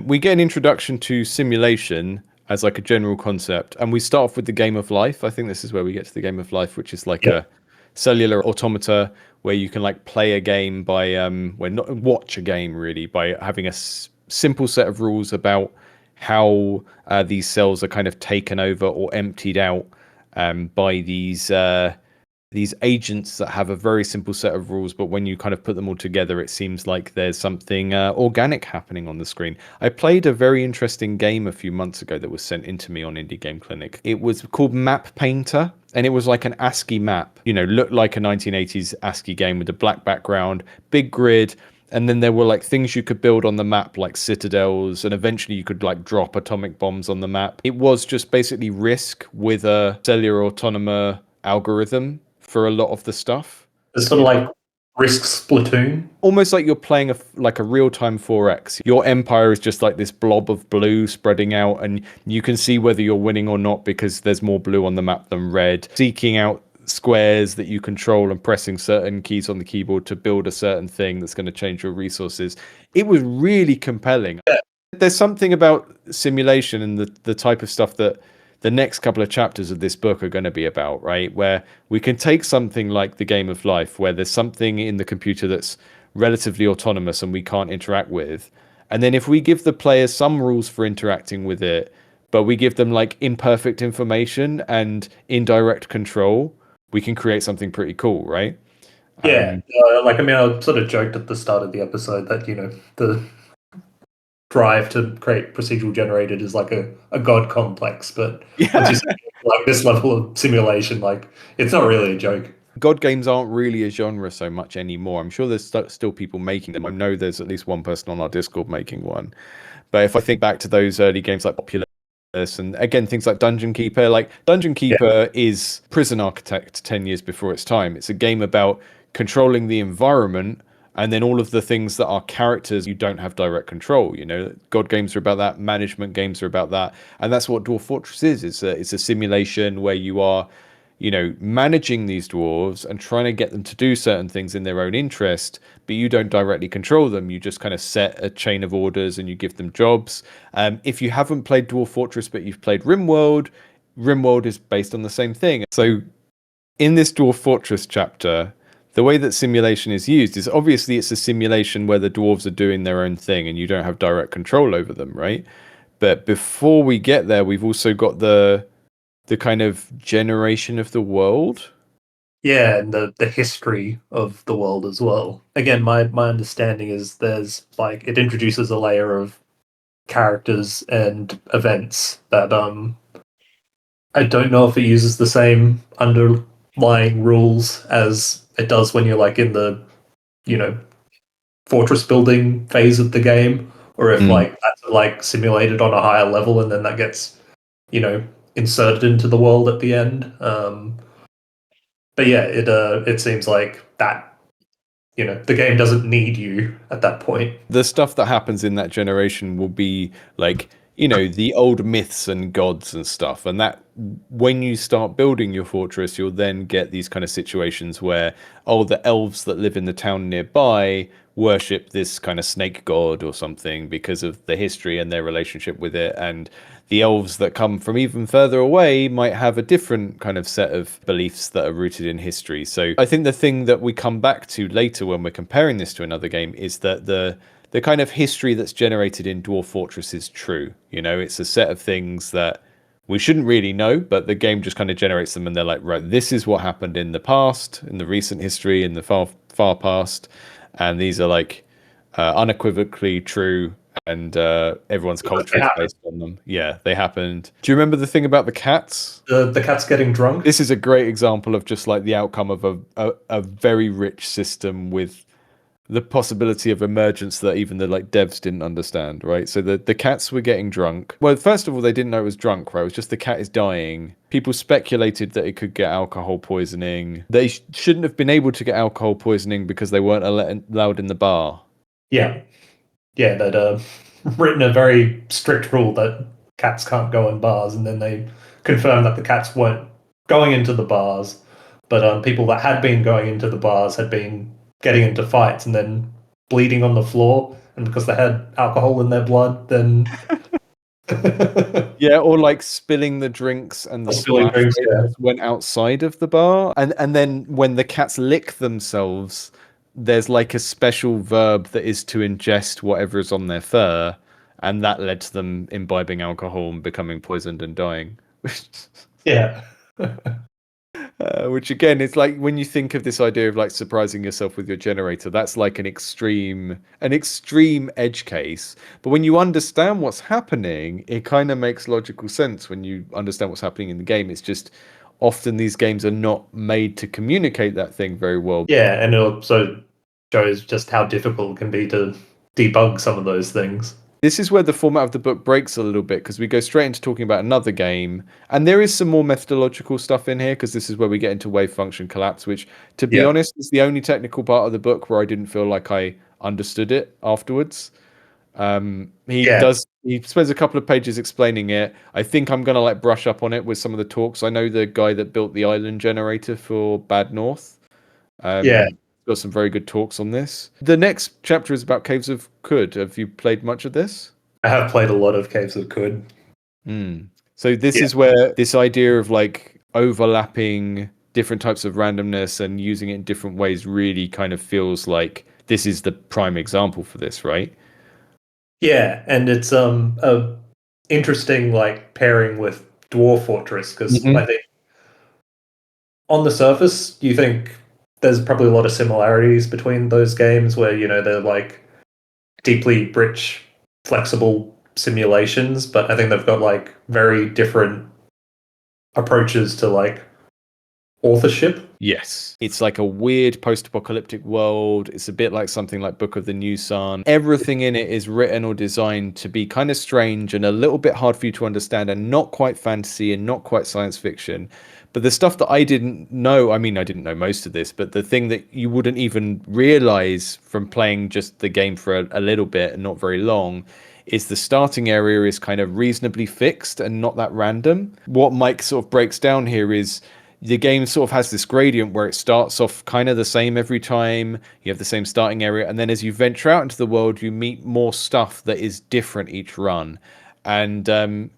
we get an introduction to simulation as like a general concept, and we start off with the game of life. I think this is where we get to the game of life, which is like Yep. a cellular automata where you can like play a game by well, not watch a game really by having a simple set of rules about how these cells are kind of taken over or emptied out by these agents that have a very simple set of rules, but when you kind of put them all together, it seems like there's something organic happening on the screen. I played a very interesting game a few months ago that was sent into me on Indie Game Clinic. It was called Map Painter, and it was like an ASCII map, looked like a 1980s ASCII game with a black background, big grid, and then there were like things you could build on the map like citadels, and eventually you could like drop atomic bombs on the map. It was just basically Risk with a cellular autonomous algorithm for a lot of the stuff. It's sort of like Risk Splatoon. Almost like you're playing a real-time 4X. Your empire is just like this blob of blue spreading out, and you can see whether you're winning or not because there's more blue on the map than red. Seeking out squares that you control and pressing certain keys on the keyboard to build a certain thing that's going to change your resources. It was really compelling. Yeah. There's something about simulation and the type of stuff that the next couple of chapters of this book are going to be about, right? Where we can take something like the game of life, where there's something in the computer that's relatively autonomous and we can't interact with. And then if we give the players some rules for interacting with it, but we give them like imperfect information and indirect control, we can create something pretty cool, right? Yeah, like I mean, I sort of joked at the start of the episode that the drive to create procedural generated is like a god complex, but once you see like this level of simulation, like it's not really a joke. God games aren't really a genre so much anymore. I'm sure there's still people making them. I know there's at least one person on our Discord making one. But if I think back to those early games like Populous and again things like Dungeon Keeper, like Dungeon Keeper is Prison Architect 10 years before its time. It's a game about controlling the environment, and then all of the things that are characters you don't have direct control. God games are about that, management games are about that, and that's what Dwarf Fortress is. It's a simulation where you are managing these dwarves and trying to get them to do certain things in their own interest, but you don't directly control them. You just kind of set a chain of orders and you give them jobs. If you haven't played Dwarf Fortress but you've played RimWorld, RimWorld is based on the same thing. So in this Dwarf Fortress chapter, the way that simulation is used is obviously it's a simulation where the dwarves are doing their own thing and you don't have direct control over them, right? But before we get there, we've also got the kind of generation of the world. Yeah, and the history of the world as well. Again, my understanding is there's like it introduces a layer of characters and events that I don't know if it uses the same underlying rules as it does when you're like in the fortress building phase of the game, or if like that's like simulated on a higher level and then that gets inserted into the world at the end. But yeah, it seems like that the game doesn't need you at that point. The stuff that happens in that generation will be like the old myths and gods and stuff, and that when you start building your fortress, you'll then get these kind of situations where the elves that live in the town nearby worship this kind of snake god or something because of the history and their relationship with it, and the elves that come from even further away might have a different kind of set of beliefs that are rooted in history. So I think the thing that we come back to later when we're comparing this to another game is that the kind of history that's generated in Dwarf Fortress is true. It's a set of things that we shouldn't really know, but the game just kind of generates them and they're like, right, this is what happened in the past, in the recent history, in the far past. And these are like unequivocally true, and everyone's culture is based on them. Yeah, they happened. Do you remember the thing about the cats? The cats getting drunk? This is a great example of just like the outcome of a very rich system with the possibility of emergence that even the like devs didn't understand, right? So the cats were getting drunk. Well, first of all, they didn't know it was drunk, right? It was just the cat is dying. People speculated that it could get alcohol poisoning. They shouldn't have been able to get alcohol poisoning because they weren't allowed in the bar. Yeah, yeah, they'd written a very strict rule that cats can't go in bars, and then they confirmed that the cats weren't going into the bars, but people that had been going into the bars had been getting into fights and then bleeding on the floor, and because they had alcohol in their blood, then Yeah, or like spilling the drinks and the spilling splash drinks. rate Yeah, just went outside of the bar. And then when the cats lick themselves, there's like a special verb that is to ingest whatever is on their fur, and that led to them imbibing alcohol and becoming poisoned and dying. yeah, Which again, it's like when you think of this idea of like surprising yourself with your generator, that's like an extreme edge case. But when you understand what's happening, it kind of makes logical sense when you understand what's happening in the game. It's just often these games are not made to communicate that thing very well. yeah, and it also shows just how difficult it can be to debug some of those things. This is where the format of the book breaks a little bit because we go straight into talking about another game, and there is some more methodological stuff in here because this is where we get into wave function collapse, which, to be Yeah, honest, is the only technical part of the book where I didn't feel like I understood it afterwards. yeah, He spends a couple of pages explaining it. I think I'm gonna like brush up on it with some of the talks. I know the guy that built the island generator for Bad North. yeah. Got some very good talks on this. The next chapter is about Caves of Khud. Have you played much of this? I have played a lot of Caves of Khud. So this Yeah. is where this idea of like overlapping different types of randomness and using it in different ways really kind of feels like this is the prime example for this, right? Yeah, and it's a interesting like pairing with Dwarf Fortress because I Hmm. think on the surface you think there's probably a lot of similarities between those games where they're like deeply rich, flexible simulations, but I think they've got like very different approaches to like authorship. Yes. It's like a weird post-apocalyptic world. It's a bit like something like Book of the New Sun. Everything in it is written or designed to be kind of strange and a little bit hard for you to understand and not quite fantasy and not quite science fiction. But the stuff that I didn't know, I mean, I didn't know most of this, but the thing that you wouldn't even realize from playing just the game for a little bit and not very long is the starting area is kind of reasonably fixed and not that random. What Mike sort of breaks down here is the game sort of has this gradient where it starts off kind of the same every time. You have the same starting area, and then as you venture out into the world, you meet more stuff that is different each run. And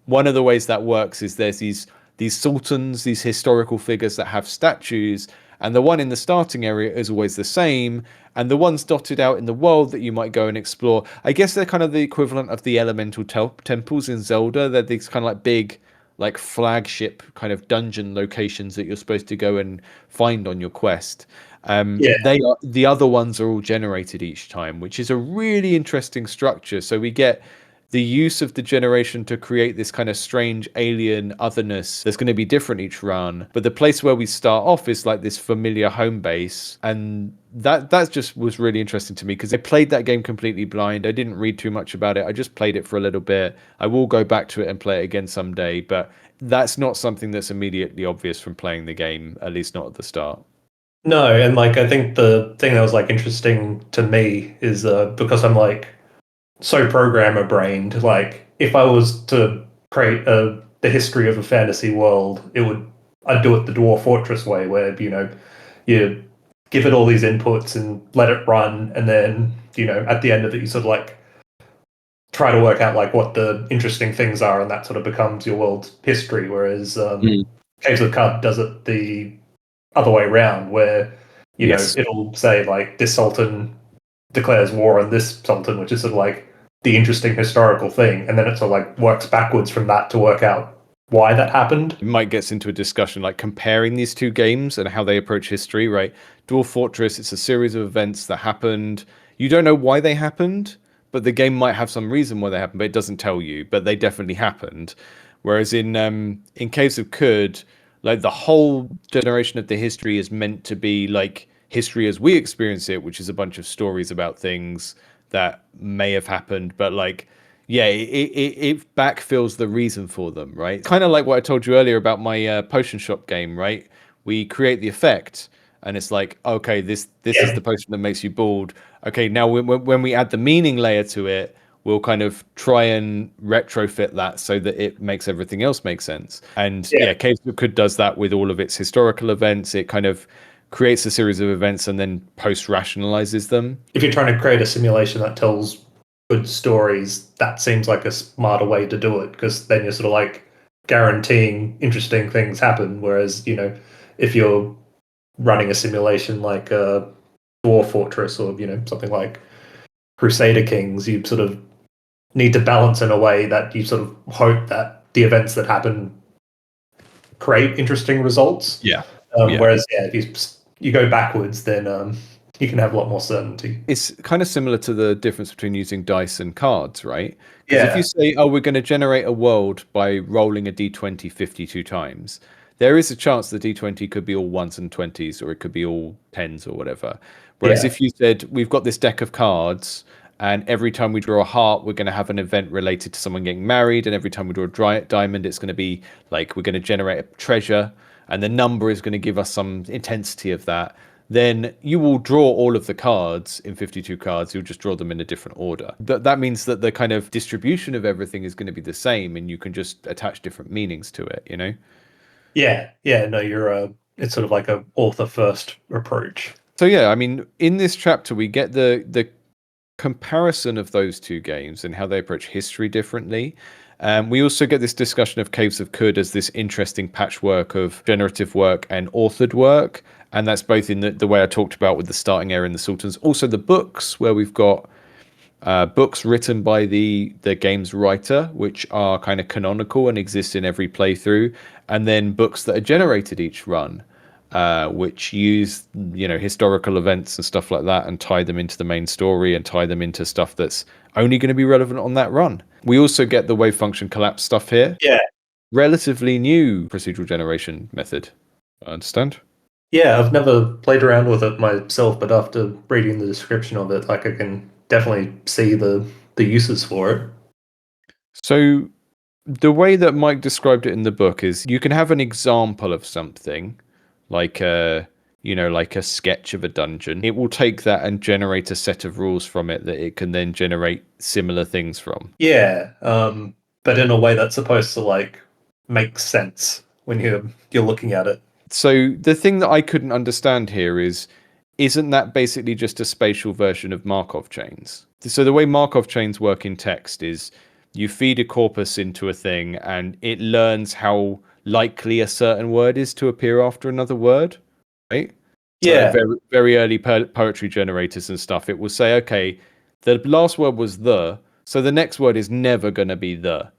one of the ways that works is there's these sultans, these historical figures that have statues, and the one in the starting area is always the same. And the ones dotted out in the world that you might go and explore, I guess they're kind of the equivalent of the elemental temples in Zelda. They're these kind of like big like flagship kind of dungeon locations that you're supposed to go and find on your quest. Yeah. The other ones are all generated each time, which is a really interesting structure. So we get the use of the generation to create this kind of strange alien otherness that's going to be different each run. But the place where we start off is like this familiar home base, and that just was really interesting to me because I played that game completely blind. I didn't read too much about it. I just played it for a little bit. I will go back to it and play it again someday, but that's not something that's immediately obvious from playing the game, at least not at the start. No, and like I think the thing that was like interesting to me is because I'm like so programmer brained. Like if I was to create the history of a fantasy world, I'd do it the Dwarf Fortress way, where you give it all these inputs and let it run, and then at the end of it you sort of like try to work out like what the interesting things are, and that sort of becomes your world's history. Whereas Caves of Cud does it the other way around, where Yes. it'll say like this sultan declares war on this sultan, which is sort of like the interesting historical thing, and then it sort of like works backwards from that to work out why that happened. Mike gets into a discussion like comparing these two games and how they approach history, right? Dwarf Fortress, it's a series of events that happened. You don't know why they happened, but the game might have some reason why they happened, but it doesn't tell you, but they definitely happened. Whereas in Caves of Khud, like the whole generation of the history is meant to be like history as we experience it, which is a bunch of stories about things that may have happened, but like, yeah, it backfills the reason for them, right? Kind of like what I told you earlier about my potion shop game, right? We create the effect, and it's like, okay, this is Yeah. the potion that makes you bald. Okay, now when we add the meaning layer to it, we'll kind of try and retrofit that so that it makes everything else make sense. And Yeah. yeah, Caves of Cod does that with all of its historical events. It kind of creates a series of events and then post rationalizes them. If you're trying to create a simulation that tells good stories, that seems like a smarter way to do it, because then you're sort of like guaranteeing interesting things happen. Whereas, if you're running a simulation like a Dwarf Fortress or, something like Crusader Kings, you sort of need to balance in a way that you sort of hope that the events that happen create interesting results. Yeah. Whereas, yeah, if you go backwards, then you can have a lot more certainty. It's kind of similar to the difference between using dice and cards, right? Because if you Yeah. say, oh, we're going to generate a world by rolling a d20 52 times, there is a chance the d20 could be all ones and 20s, or it could be all tens or whatever. Whereas Yeah. if you said, we've got this deck of cards, and every time we draw a heart, we're going to have an event related to someone getting married, and every time we draw a diamond, it's going to be like we're going to generate a treasure, and the number is going to give us some intensity of that, then you will draw all of the cards in 52 cards. You'll just draw them in a different order. That means that the kind of distribution of everything is going to be the same, and you can just attach different meanings to it, you know? Yeah. No, it's sort of like a author first approach. So yeah, I mean, in this chapter, we get the comparison of those two games and how they approach history differently. We also get this discussion of Caves of Cod as this interesting patchwork of generative work and authored work. And that's both in the way I talked about with the starting area and the Sultans. Also the books, where we've got books written by the game's writer, which are kind of canonical and exist in every playthrough. And then books that are generated each run, which use historical events and stuff like that and tie them into the main story and tie them into stuff that's only going to be relevant on that run. We also get the wave function collapse stuff here. Yeah. Relatively new procedural generation method. I understand. Yeah, I've never played around with it myself, but after reading the description of it, like I can definitely see the uses for it. So the way that Mike described it in the book is you can have an example of something like like a sketch of a dungeon. It will take that and generate a set of rules from it that it can then generate similar things from. Yeah, but in a way that's supposed to like make sense when you're looking at it. So the thing that I couldn't understand here is, isn't that basically just a spatial version of Markov chains? So the way Markov chains work in text is you feed a corpus into a thing and it learns how likely a certain word is to appear after another word, right? So like Yeah, very, very early poetry generators and stuff, it will say, okay, the last word was the, so the next word is never going to be the.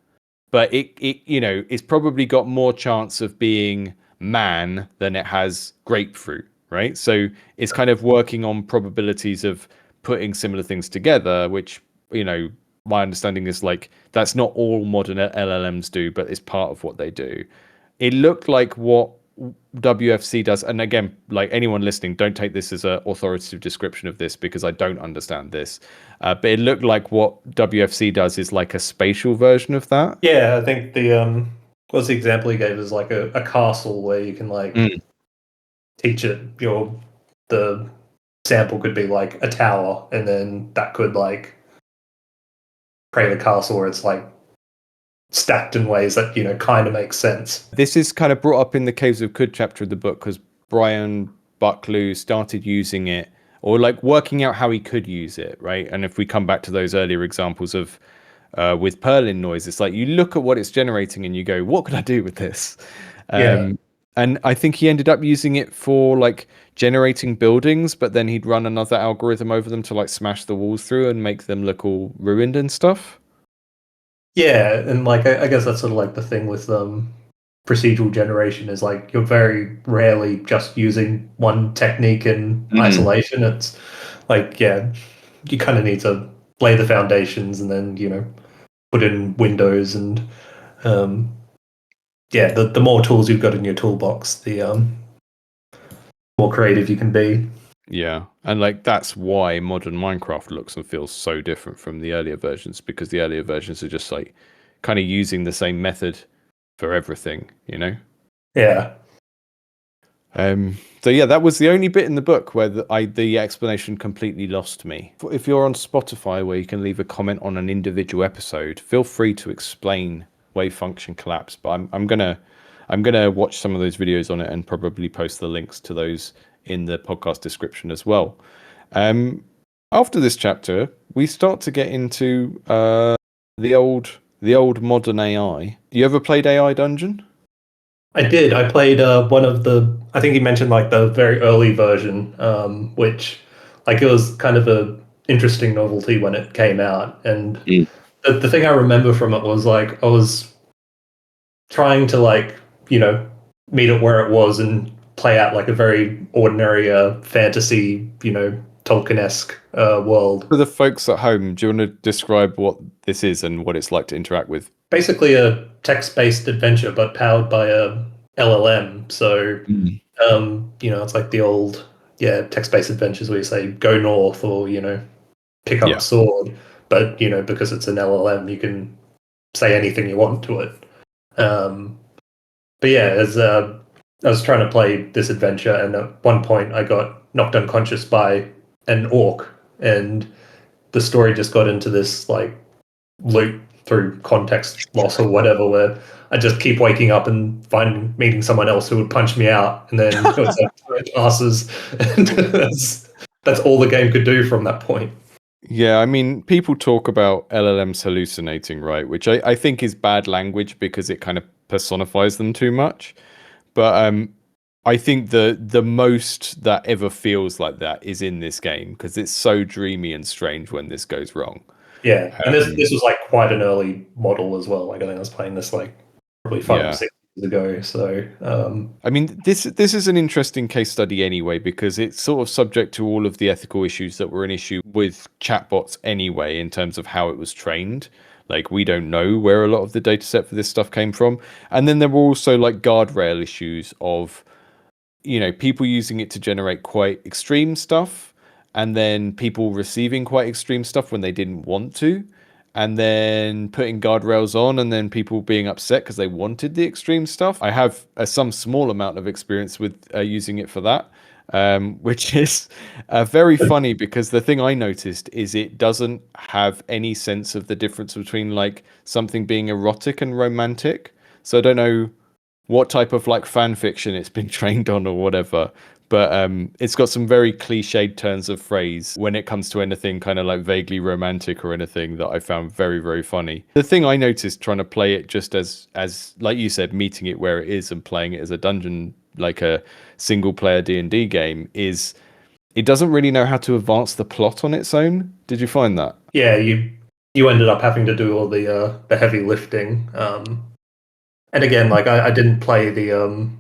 But it's probably got more chance of being man than it has grapefruit, right? So it's kind of working on probabilities of putting similar things together, which, my understanding is like that's not all modern LLMs do, but it's part of what they do. It looked like what WFC does, and again, like anyone listening, don't take this as an authoritative description of this because I don't understand this. But it looked like what WFC does is like a spatial version of that. yeah. I think what's the example he gave is like a castle where you can like teach it the sample could be like a tower, and then that could like create a castle where it's like stacked in ways that kind of make sense. This is kind of brought up in the Caves of Cod chapter of the book because Brian Bucklew started using it, or like working out how he could use it, right? And if we come back to those earlier examples of with Perlin noise, it's like you look at what it's generating and you go, what could I do with this? Yeah. And I think he ended up using it for like generating buildings, but then he'd run another algorithm over them to like smash the walls through and make them look all ruined and stuff. Yeah, and like I guess that's sort of like the thing with procedural generation is like you're very rarely just using one technique in isolation. It's like, yeah, you kind of need to lay the foundations and then put in windows and yeah, the more tools you've got in your toolbox, the more creative you can be. Yeah. And like that's why modern Minecraft looks and feels so different from the earlier versions, because the earlier versions are just like kind of using the same method for everything, you know? Yeah. So yeah, that was the only bit in the book where the explanation completely lost me. If you're on Spotify where you can leave a comment on an individual episode, feel free to explain wave function collapse. But I'm gonna watch some of those videos on it and probably post the links to those in the podcast description as well. Um, After this chapter, we start to get into the old modern AI. You ever played AI Dungeon? I did. I played one of the. I think you mentioned like the very early version, which like it was kind of a interesting novelty when it came out. And the thing I remember from it was like I was trying to like meet it where it was and play out like a very ordinary fantasy Tolkien-esque world. For the folks at home, do you want to describe what this is and what it's like to interact with? Basically a text-based adventure, but powered by a LLM. So, it's like the old, text-based adventures where you say go north or, pick up a Yeah. sword. But, because it's an LLM, you can say anything you want to it. But yeah, as I was trying to play this adventure, and at one point I got knocked unconscious by an orc, and the story just got into this like loop through context loss or whatever, where I just keep waking up and meeting someone else who would punch me out, and then it was like passes, and that's all the game could do from that point. Yeah, I mean, people talk about LLMs hallucinating, right? Which I think is bad language because it kind of personifies them too much. But I think the most that ever feels like that is in this game because it's so dreamy and strange when this goes wrong. Yeah, and this was like quite an early model as well. Like I think I was playing this like probably 5 or 6 years ago. So I mean, this is an interesting case study anyway, because it's sort of subject to all of the ethical issues that were an issue with chatbots anyway, in terms of how it was trained. Like, we don't know where a lot of the data set for this stuff came from. And then there were also like guardrail issues of, people using it to generate quite extreme stuff, and then people receiving quite extreme stuff when they didn't want to, and then putting guardrails on, and then people being upset because they wanted the extreme stuff. I have some small amount of experience with using it for that, which is very funny because the thing I noticed is it doesn't have any sense of the difference between like something being erotic and romantic. So I don't know what type of like fan fiction it's been trained on or whatever, but it's got some very cliched turns of phrase when it comes to anything kind of like vaguely romantic or anything that I found very, very funny. The thing I noticed trying to play it just as like you said, meeting it where it is and playing it as a dungeon, like a single player D&D game, is it doesn't really know how to advance the plot on its own. Did you find that? yeah, you ended up having to do all the heavy lifting. And again, like I didn't play the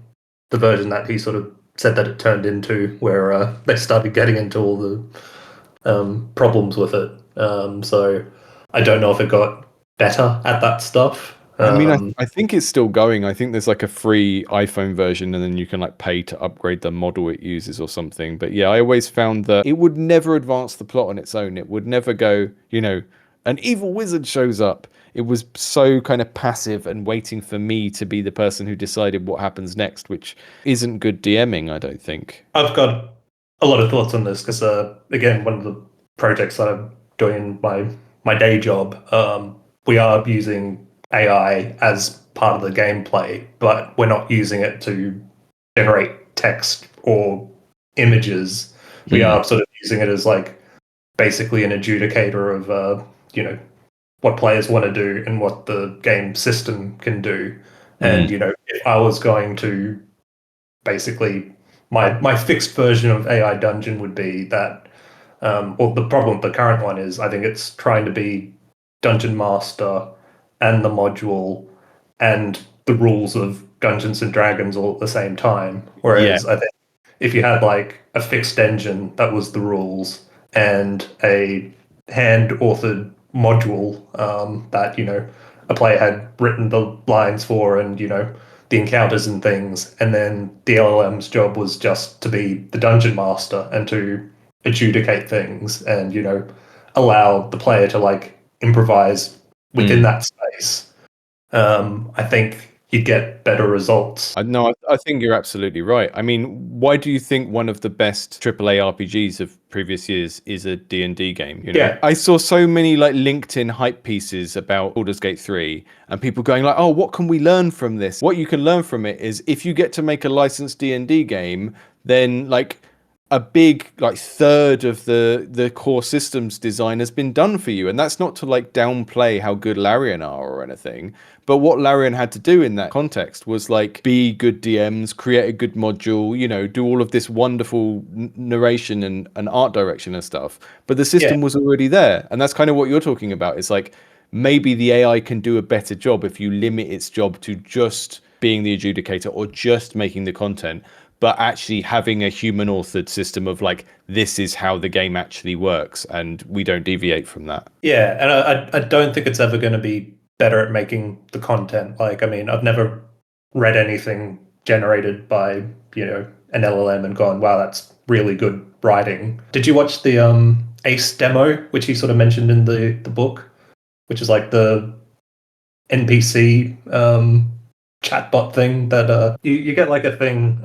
version that he sort of said that it turned into, where they started getting into all the problems with it. So I don't know if it got better at that stuff. I mean, I think it's still going. I think there's like a free iPhone version, and then you can like pay to upgrade the model it uses or something. But yeah, I always found that it would never advance the plot on its own. It would never go, an evil wizard shows up. It was so kind of passive and waiting for me to be the person who decided what happens next, which isn't good DMing, I don't think. I've got a lot of thoughts on this because, again, one of the projects that I'm doing in my day job, we are using AI as part of the gameplay, but we're not using it to generate text or images. We are sort of using it as like basically an adjudicator of what players want to do and what the game system can do. And if I was going to basically my fixed version of AI Dungeon would be that. Well, the problem with the current one is I think it's trying to be Dungeon Master and the module and the rules of Dungeons and Dragons all at the same time. Yeah. Whereas I think if you had like a fixed engine that was the rules and a hand authored module that a player had written the lines for, and the encounters and things, and then the LLM's job was just to be the dungeon master and to adjudicate things and, allow the player to like improvise within that space. I think you'd get better results. No, I think you're absolutely right. I mean, why do you think one of the best AAA RPGs of previous years is a D&D game? Yeah. I saw so many like LinkedIn hype pieces about Baldur's Gate 3 and people going like, "Oh, what can we learn from this?" What you can learn from it is if you get to make a licensed D&D game, then like a big like third of the core systems design has been done for you. And that's not to like downplay how good Larian are or anything, but what Larian had to do in that context was like be good DMs, create a good module, do all of this wonderful narration and art direction and stuff, but the system was already there. And that's kind of what you're talking about. It's like maybe the AI can do a better job if you limit its job to just being the adjudicator or just making the content, but actually having a human authored system of like, this is how the game actually works, and we don't deviate from that. Yeah, and I don't think it's ever going to be better at making the content. Like, I mean, I've never read anything generated by, an LLM and gone, wow, that's really good writing. Did you watch the Ace demo, which he sort of mentioned in the book, which is like the NPC chatbot thing that you get like a thing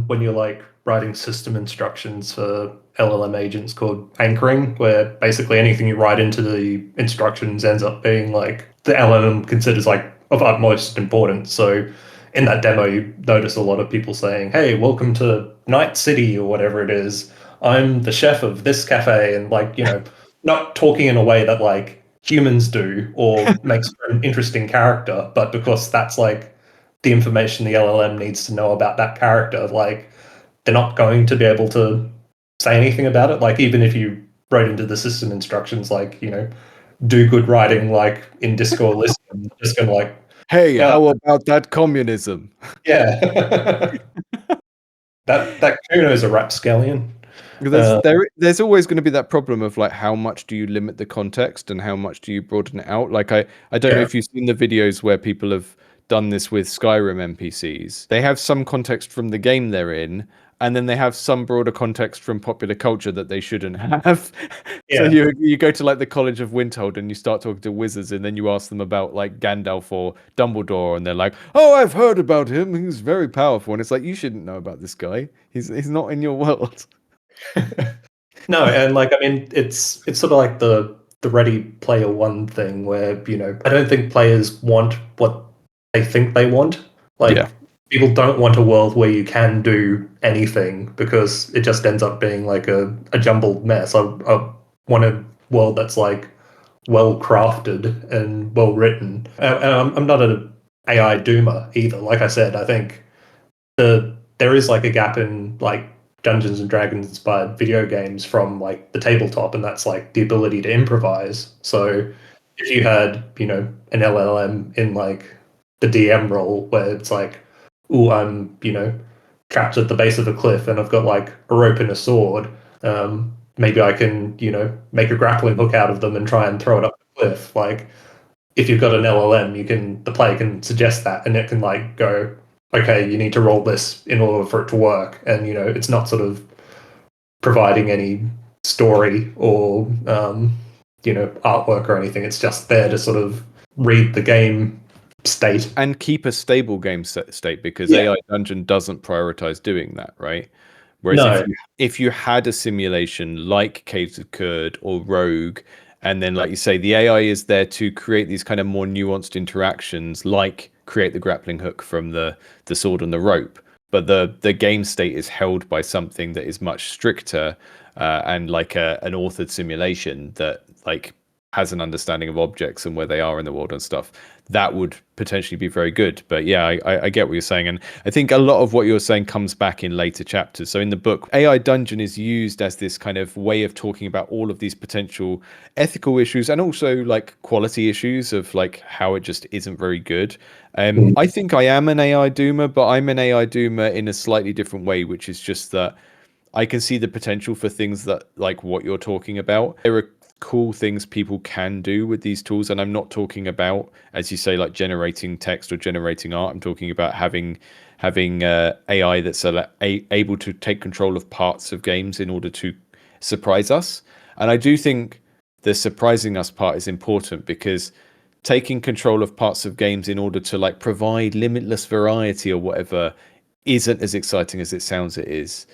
when you're like writing system instructions for LLM agents called anchoring, where basically anything you write into the instructions ends up being like the LLM considers like of utmost importance. So in that demo, you notice a lot of people saying, "Hey, welcome to Night City," or whatever it is. "I'm the chef of this cafe," and like, not talking in a way that like humans do or makes for an interesting character, but because that's like the information the LLM needs to know about that character, like they're not going to be able to say anything about it. Like even if you wrote into the system instructions, like, do good writing, like in Discord listen, just gonna like, Hey, how about that communism? yeah. that Kuno is a rapscallion. There's always going to be that problem of like how much do you limit the context and how much do you broaden it out. Like I don't know if you've seen the videos where people have done this with Skyrim NPCs. They have some context from the game they're in, and then they have some broader context from popular culture that they shouldn't have. So you go to like the College of Windhold and you start talking to wizards, and then you ask them about like Gandalf or Dumbledore, and they're like, "Oh, I've heard about him. He's very powerful." And it's like, you shouldn't know about this guy. He's not in your world. No, and like I mean, it's sort of like the Ready Player One thing where I don't think players want what they think they want. Like people don't want a world where you can do anything because it just ends up being like a jumbled mess. I want a world that's like well crafted and well written. And I'm not an AI doomer either. Like I said, I think there is like a gap in like Dungeons and Dragons inspired video games from like the tabletop, and that's like the ability to improvise. So if you had, an LLM in like the DM role where it's like, "Oh, I'm, trapped at the base of a cliff and I've got like a rope and a sword. Maybe I can, make a grappling hook out of them and try and throw it up the cliff." Like if you've got an LLM, the player can suggest that and it can like go, "Okay, you need to roll this in order for it to work." And, it's not sort of providing any story or, artwork or anything. It's just there to sort of read the game state. And keep a stable game state, because AI Dungeon doesn't prioritize doing that, right? Whereas if you had a simulation like Caves of Kurd or Rogue, and then, like you say, the AI is there to create these kind of more nuanced interactions, like create the grappling hook from the sword and the rope, but the game state is held by something that is much stricter, and like an authored simulation that like has an understanding of objects and where they are in the world and stuff, that would potentially be very good. But yeah, I get what you're saying. And I think a lot of what you're saying comes back in later chapters. So in the book, AI Dungeon is used as this kind of way of talking about all of these potential ethical issues and also like quality issues of like how it just isn't very good. I think I am an AI doomer, but I'm an AI doomer in a slightly different way, which is just that I can see the potential for things that like what you're talking about. There are cool things people can do with these tools. And I'm not talking about, as you say, like generating text or generating art. I'm talking about having AI that's able to take control of parts of games in order to surprise us. And I do think the surprising us part is important, because taking control of parts of games in order to like provide limitless variety or whatever isn't as exciting as it sounds it is.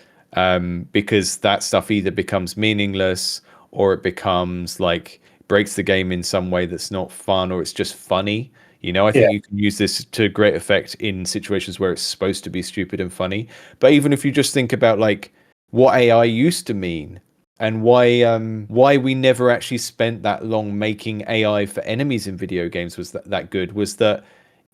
Because that stuff either becomes meaningless, or it becomes like breaks the game in some way that's not fun, or it's just funny. I Yeah, think you can use this to great effect in situations where it's supposed to be stupid and funny. But even if you just think about like what AI used to mean, and why we never actually spent that long making AI for enemies in video games was that good, was that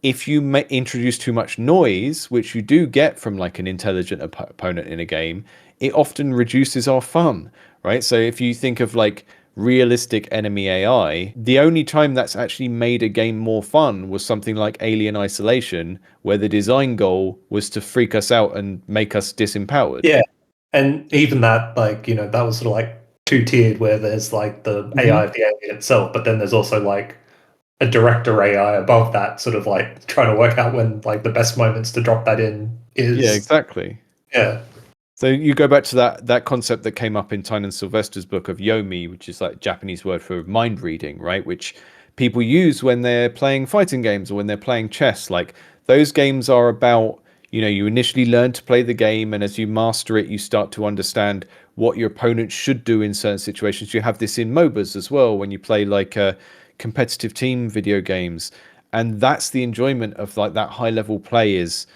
if you introduce too much noise, which you do get from like an intelligent opponent in a game, it often reduces our fun, right? So if you think of like realistic enemy AI, the only time that's actually made a game more fun was something like Alien Isolation, where the design goal was to freak us out and make us disempowered. yeah. And even that, like, that was sort of like two-tiered, where there's like the AI Hmm. of the alien itself, but then there's also like a director AI above that, sort of like trying to work out when like the best moments to drop that in Yeah, is. exactly. Yeah. So you go back to that concept that came up in Tynan Sylvester's book of Yomi, which is like Japanese word for mind reading, right? Which people use when they're playing fighting games or when they're playing chess. Like those games are about, you initially learn to play the game, and as you master it, you start to understand what your opponent should do in certain situations. You have this in MOBAs as well when you play like competitive team video games, and that's the enjoyment of like that high level play is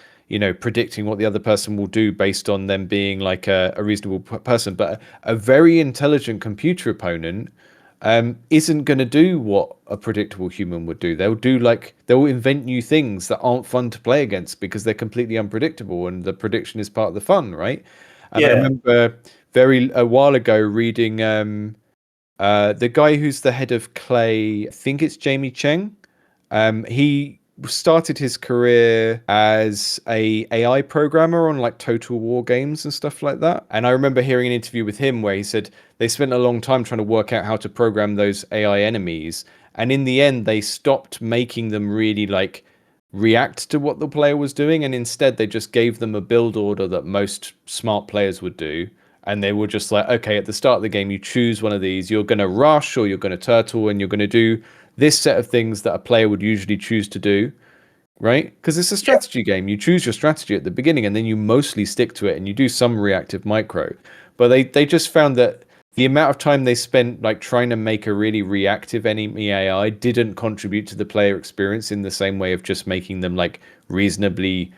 predicting what the other person will do based on them being like a reasonable person. But a very intelligent computer opponent isn't going to do what a predictable human would do. They'll invent new things that aren't fun to play against because they're completely unpredictable, and the prediction is part of the fun, right? And I Yeah. remember a while ago reading the guy who's the head of Clay, I think it's Jamie Cheng. He started his career as a AI programmer on like Total War games and stuff like that. And I remember hearing an interview with him where he said they spent a long time trying to work out how to program those AI enemies. And in the end, they stopped making them really like react to what the player was doing, and instead they just gave them a build order that most smart players would do. And they were just like, okay, at the start of the game, you choose one of these. You're going to rush or you're going to turtle, and you're going to do this set of things that a player would usually choose to do, right? Because it's a Yeah. strategy game. You choose your strategy at the beginning, and then you mostly stick to it, and you do some reactive micro. But they just found that the amount of time they spent like trying to make a really reactive enemy AI didn't contribute to the player experience in the same way of just making them like reasonably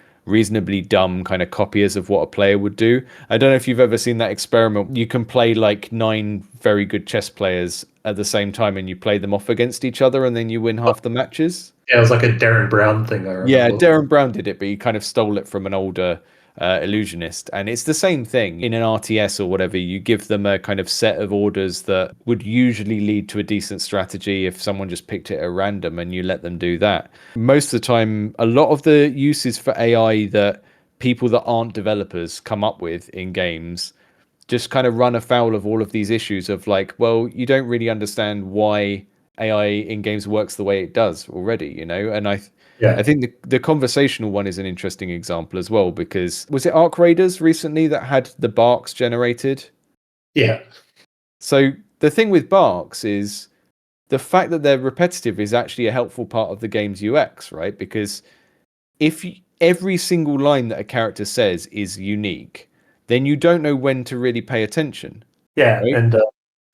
dumb kind of copiers of what a player would do. I don't know if you've ever seen that experiment. You can play like 9 very good chess players at the same time, and you play them off against each other, and then you win half the matches. Yeah, it was like a Darren Brown thing, I Yeah, remember. Darren Brown did it, but he kind of stole it from an older illusionist. And it's the same thing in an RTS or whatever. You give them a kind of set of orders that would usually lead to a decent strategy if someone just picked it at random, and you let them do that. Most of the time, a lot of the uses for AI that people that aren't developers come up with in games just kind of run afoul of all of these issues of like, well, you don't really understand why AI in games works the way it does already, And I Yeah. think the conversational one is an interesting example as well, because was it Arc Raiders recently that had the barks generated? Yeah. So the thing with barks is the fact that they're repetitive is actually a helpful part of the game's UX, right? Because if every single line that a character says is unique, then you don't know when to really pay attention, Yeah. right? And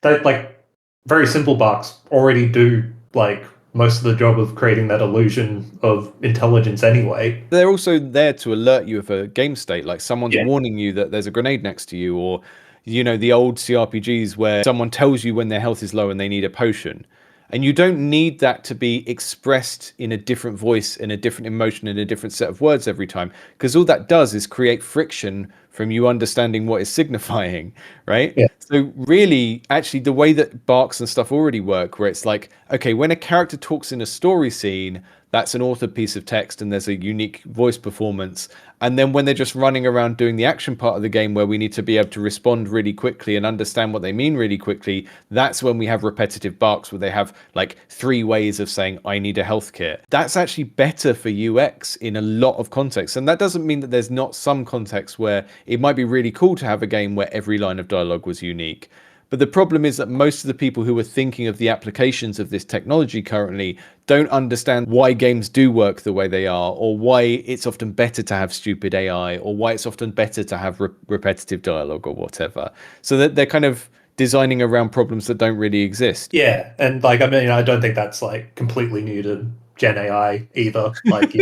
they like very simple barks already do like most of the job of creating that illusion of intelligence anyway. They're also there to alert you of a game state, like someone's Yeah. warning you that there's a grenade next to you, or the old CRPGs where someone tells you when their health is low and they need a potion. And you don't need that to be expressed in a different voice, in a different emotion, in a different set of words every time, because all that does is create friction from you understanding what is signifying, right? Yeah. So really, actually, the way that barks and stuff already work, where it's like, okay, when a character talks in a story scene, that's an authored piece of text and there's a unique voice performance. And then when they're just running around doing the action part of the game where we need to be able to respond really quickly and understand what they mean really quickly, that's when we have repetitive barks where they have like 3 ways of saying, I need a health kit. That's actually better for UX in a lot of contexts. And that doesn't mean that there's not some contexts where it might be really cool to have a game where every line of dialogue was unique. But the problem is that most of the people who are thinking of the applications of this technology currently don't understand why games do work the way they are, or why it's often better to have stupid AI, or why it's often better to have repetitive dialogue or whatever. So that they're kind of designing around problems that don't really exist. Yeah, and like, I mean, I don't think that's like completely new to Gen AI either. Like,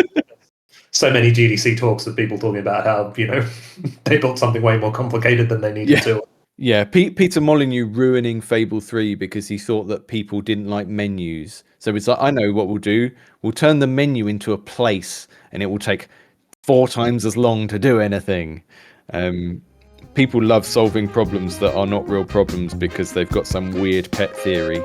so many GDC talks of people talking about how, they built something way more complicated than they needed to. Yeah, Peter Molyneux ruining Fable 3 because he thought that people didn't like menus. So it's like, I know what we'll do. We'll turn the menu into a place and it will take 4 times as long to do anything. People love solving problems that are not real problems because they've got some weird pet theory.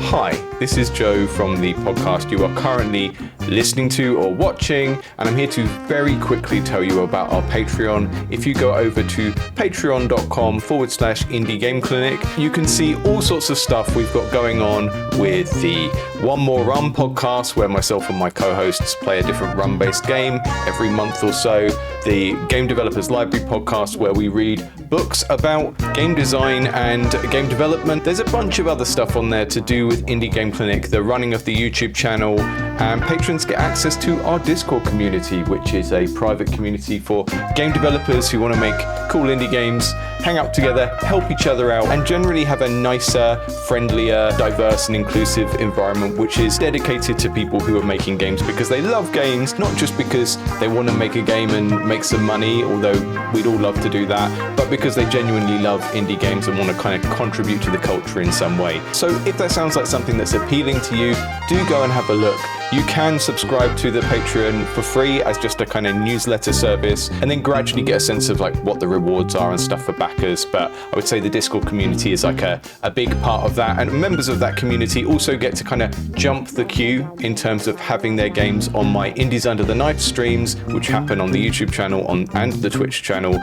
Hi, this is Joe from the podcast you are currently listening to or watching, and I'm here to very quickly tell you about our Patreon. If you go over to patreon.com/Indie Game Clinic, you can see all sorts of stuff we've got going on with the One More Run podcast, where myself and my co-hosts play a different run-based game every month or so. The Game Developers Library podcast, where we read books about game design and game development. There's a bunch of other stuff on there to do with Indie Game Clinic, the running of the YouTube channel, and patrons get access to our Discord community, which is a private community for game developers who want to make cool indie games, hang out together, help each other out, and generally have a nicer, friendlier, diverse and inclusive environment, which is dedicated to people who are making games because they love games, not just because they want to make a game and make some money, although we'd all love to do that, but because they genuinely love indie games and want to kind of contribute to the culture in some way. So if that sounds like something that's appealing to you, do go and have a look. You can subscribe to the Patreon for free as just a kind of newsletter service, and then gradually get a sense of like what the rewards are and stuff for backers. But I would say the Discord community is like a big part of that, and members of that community also get to kind of jump the queue in terms of having their games on my Indies Under the Knife streams, which happen on the YouTube channel and the Twitch channel,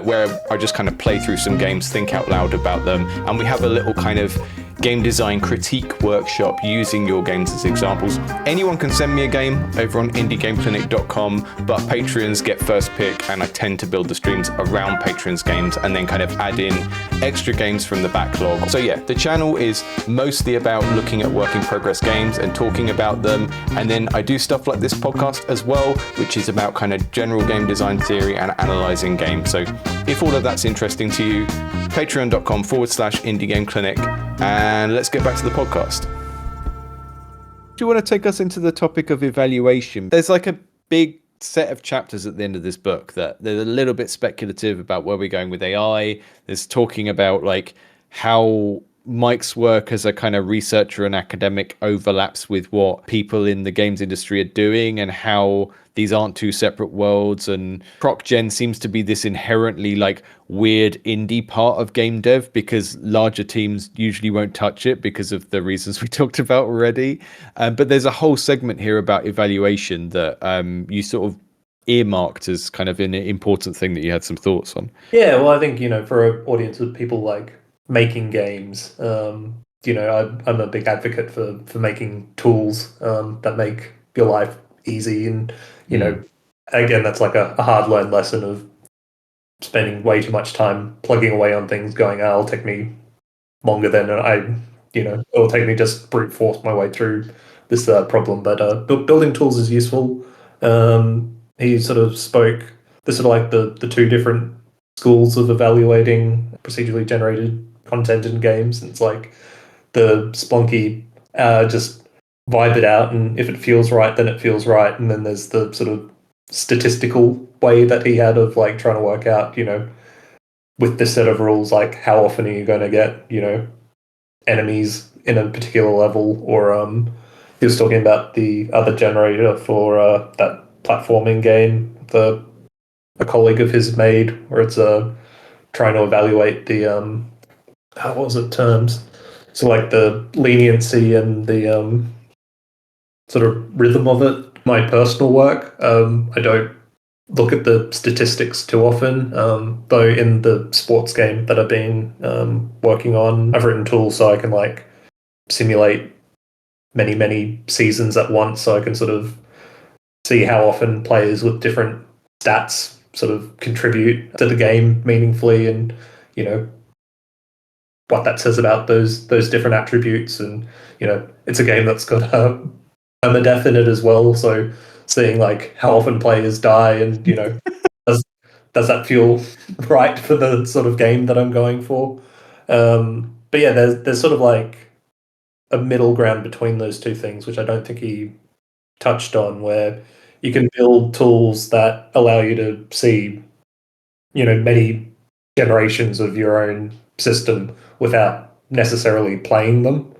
where I just kind of play through some games, think out loud about them, and we have a little kind of game design critique workshop using your games as examples. Anyone can send me a game over on indiegameclinic.com, but Patreons get first pick, and I tend to build the streams around patrons' games and then kind of add in extra games from the backlog. So yeah, the channel is mostly about looking at work in progress games and talking about them, and then I do stuff like this podcast as well, which is about kind of general game design theory and analyzing games. So if all of that's interesting to you, patreon.com/Indie Game Clinic. And let's get back to the podcast. Do you want to take us into the topic of evaluation? There's like a big set of chapters at the end of this book that they're a little bit speculative about where we're going with AI. There's talking about like how Mike's work as a kind of researcher and academic overlaps with what people in the games industry are doing, and how these aren't two separate worlds. And Proc Gen seems to be this inherently like weird indie part of game dev because larger teams usually won't touch it because of the reasons we talked about already. But there's a whole segment here about evaluation that you sort of earmarked as kind of an important thing that you had some thoughts on. Yeah, well, I think, for an audience of people like making games, I'm a big advocate for making tools that make your life easy. And, again, that's like a hard-learned lesson of spending way too much time plugging away on things, going, oh, it'll take me longer than it'll take me just brute force my way through this problem. But building tools is useful. He sort of spoke, there's sort of like the two different schools of evaluating procedurally generated content in games. And it's like the Splunky just vibe it out, and if it feels right, then it feels right. And then there's the sort of statistical way that he had of like trying to work out, with this set of rules, like how often are you going to get, enemies in a particular level. Or he was talking about the other generator for that platforming game a colleague of his made, where it's trying to evaluate the terms. So like the leniency and the sort of rhythm of it. My personal work, I don't look at the statistics too often. Though in the sports game that I've been working on, I've written tools so I can like simulate many seasons at once, so I can sort of see how often players with different stats sort of contribute to the game meaningfully, and what that says about those different attributes. And it's a game that's got permadeath in it as well, so seeing like how often players die, and does that feel right for the sort of game that I'm going for? But yeah, there's sort of like a middle ground between those two things, which I don't think he touched on, where you can build tools that allow you to see, many generations of your own system without necessarily playing them.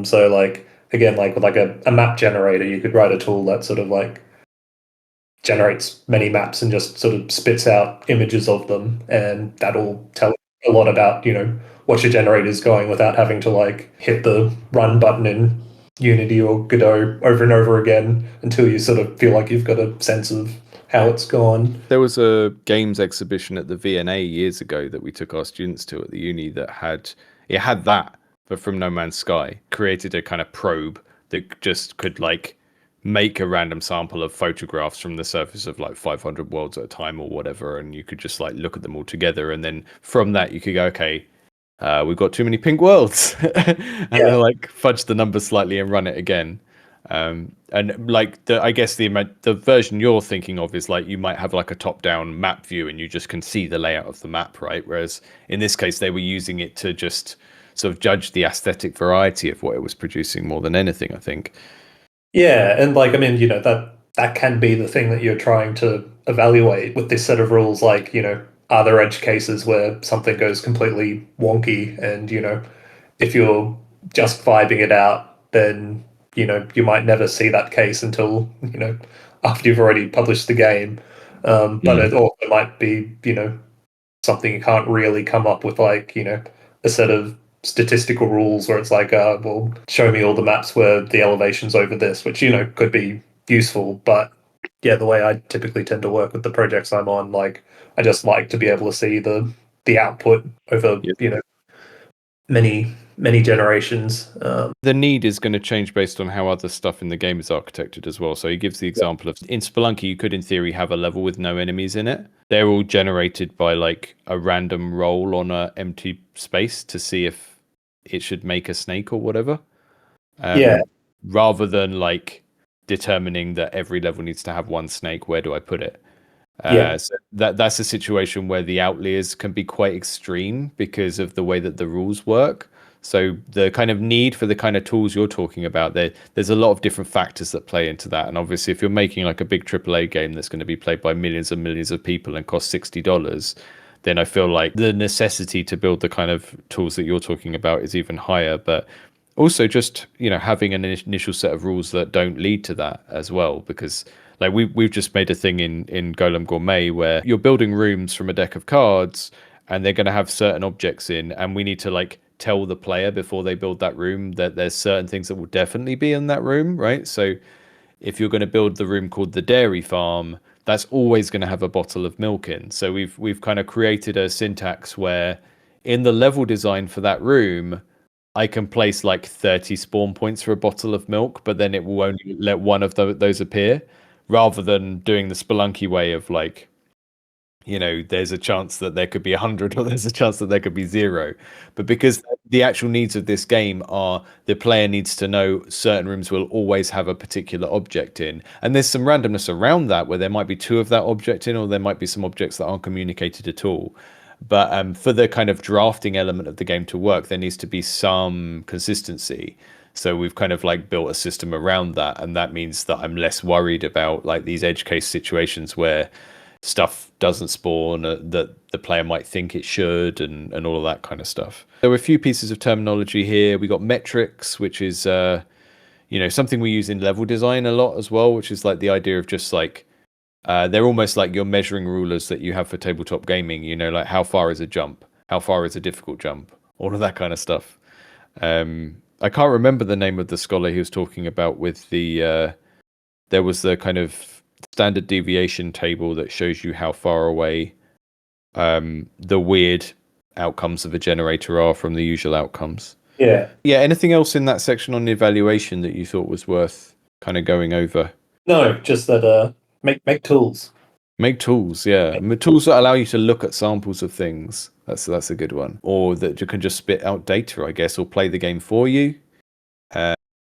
So like again, like with like a map generator, you could write a tool that sort of like generates many maps and just sort of spits out images of them, and that'll tell a lot about what your generator is going, without having to like hit the run button in Unity or Godot over and over again until you sort of feel like you've got a sense of how it's gone. There was a games exhibition at the VNA years ago that we took our students to at the uni that had that, but from No Man's Sky, created a kind of probe that just could like make a random sample of photographs from the surface of like 500 worlds at a time or whatever, and you could just like look at them all together, and then from that you could go, okay, we've got too many pink worlds, and then like fudge the numbers slightly and run it again. And like I guess the version you're thinking of is like you might have like a top-down map view and you just can see the layout of the map, right? Whereas in this case they were using it to just sort of judge the aesthetic variety of what it was producing more than anything, I think. Yeah, and like I mean, that can be the thing that you're trying to evaluate with this set of rules. Like, are there edge cases where something goes completely wonky, and if you're just vibing it out, then you might never see that case until after you've already published the game. But it also might be something you can't really come up with, like a set of statistical rules where it's like, well, show me all the maps where the elevation's over this, which could be useful. But yeah, the way I typically tend to work with the projects I'm on, like I just like to be able to see the output over many generations. The need is going to change based on how other stuff in the game is architected as well. So he gives the example of in Spelunky, you could in theory have a level with no enemies in it. They're all generated by like a random roll on a empty space to see if it should make a snake or whatever. Rather than like determining that every level needs to have one snake, where do I put it? So that's a situation where the outliers can be quite extreme because of the way that the rules work. So the kind of need for the kind of tools you're talking about, there's a lot of different factors that play into that. And obviously, if you're making like a big AAA game that's going to be played by millions and millions of people and cost $60, then I feel like the necessity to build the kind of tools that you're talking about is even higher. But also just having an initial set of rules that don't lead to that as well, because like we've just made a thing in Golem Gourmet where you're building rooms from a deck of cards and they're going to have certain objects in, and we need to like tell the player before they build that room that there's certain things that will definitely be in that room, right? So if you're going to build the room called the dairy farm, that's always going to have a bottle of milk in. So we've kind of created a syntax where in the level design for that room, I can place like 30 spawn points for a bottle of milk, but then it will only let one of those appear, rather than doing the Spelunky way of like, there's a chance that there could be 100 or there's a chance that there could be 0. But because the actual needs of this game are the player needs to know certain rooms will always have a particular object in. And there's some randomness around that where there might be 2 of that object in, or there might be some objects that aren't communicated at all. But for the kind of drafting element of the game to work, there needs to be some consistency. So we've kind of like built a system around that. And that means that I'm less worried about like these edge case situations where stuff doesn't spawn that the player might think it should, and all of that kind of stuff. There were a few pieces of terminology here. We got metrics, which is something we use in level design a lot as well, which is like the idea of just like they're almost like your measuring rulers that you have for tabletop gaming, like how far is a jump, how far is a difficult jump, all of that kind of stuff. I can't remember the name of the scholar he was talking about with the there was the kind of standard deviation table that shows you how far away the weird outcomes of a generator are from the usual outcomes. Yeah. Yeah, anything else in that section on the evaluation that you thought was worth kind of going over? No, just that make tools. Make tools, yeah. Tools that allow you to look at samples of things. That's a good one. Or that you can just spit out data, I guess, or play the game for you,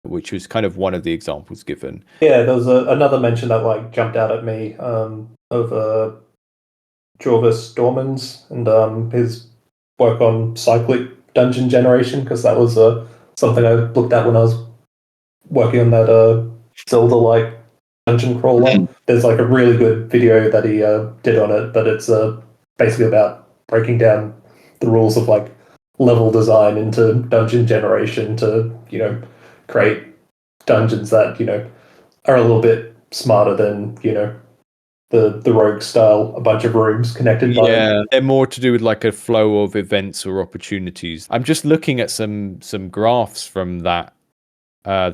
which was kind of one of the examples given. Yeah, there was another mention that like jumped out at me over Jorvis Dorman's and his work on cyclic dungeon generation, because that was something I looked at when I was working on that Zelda-like dungeon crawler. There's like a really good video that he did on it, but it's basically about breaking down the rules of like level design into dungeon generation to, create dungeons that, are a little bit smarter than, the rogue style, a bunch of rooms connected by. Yeah, they're more to do with like a flow of events or opportunities. I'm just looking at some graphs from that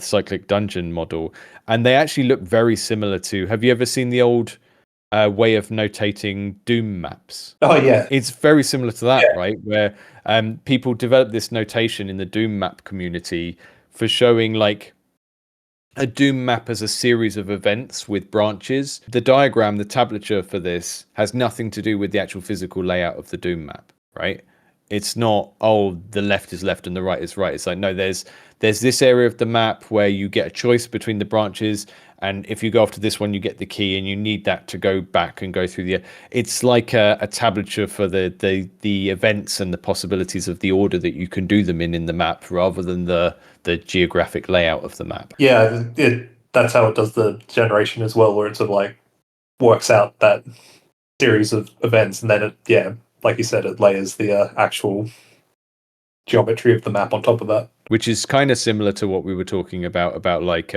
cyclic dungeon model, and they actually look very similar to. Have you ever seen the old way of notating Doom maps? Oh yeah, It's very similar to that, yeah, right? Where people develop this notation in the Doom map community for showing like a Doom map as a series of events with branches. The diagram, the tablature for this has nothing to do with the actual physical layout of the Doom map, right? It's not, oh, the left is left and the right is right. It's like, no, there's this area of the map where you get a choice between the branches, and if you go after this one, you get the key, and you need that to go back and go through the. It's like a tablature for the events and the possibilities of the order that you can do them in the map, rather than the geographic layout of the map. yeah. That's how it does the generation as well, where it sort of like works out that series of events, and then like you said, it layers the actual geometry of the map on top of that. Which is kind of similar to what we were talking about like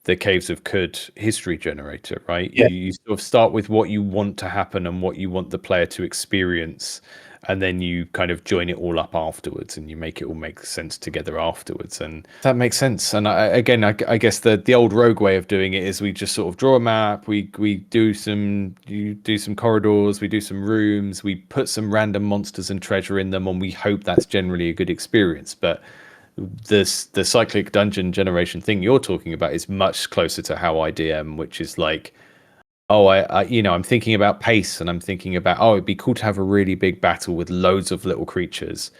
the Caves of Cud history generator, right? Yeah. You sort of start with what you want to happen and what you want the player to experience, and then you kind of join it all up afterwards, and you make it all make sense together afterwards, and that makes sense. And I guess the old rogue way of doing it is we just sort of draw a map, we do some corridors, we do some rooms, we put some random monsters and treasure in them, and we hope that's generally a good experience. But the cyclic dungeon generation thing you're talking about is much closer to how I DM, which is like, oh, I'm thinking about pace, and I'm thinking about, oh, it'd be cool to have a really big battle with loads of little creatures,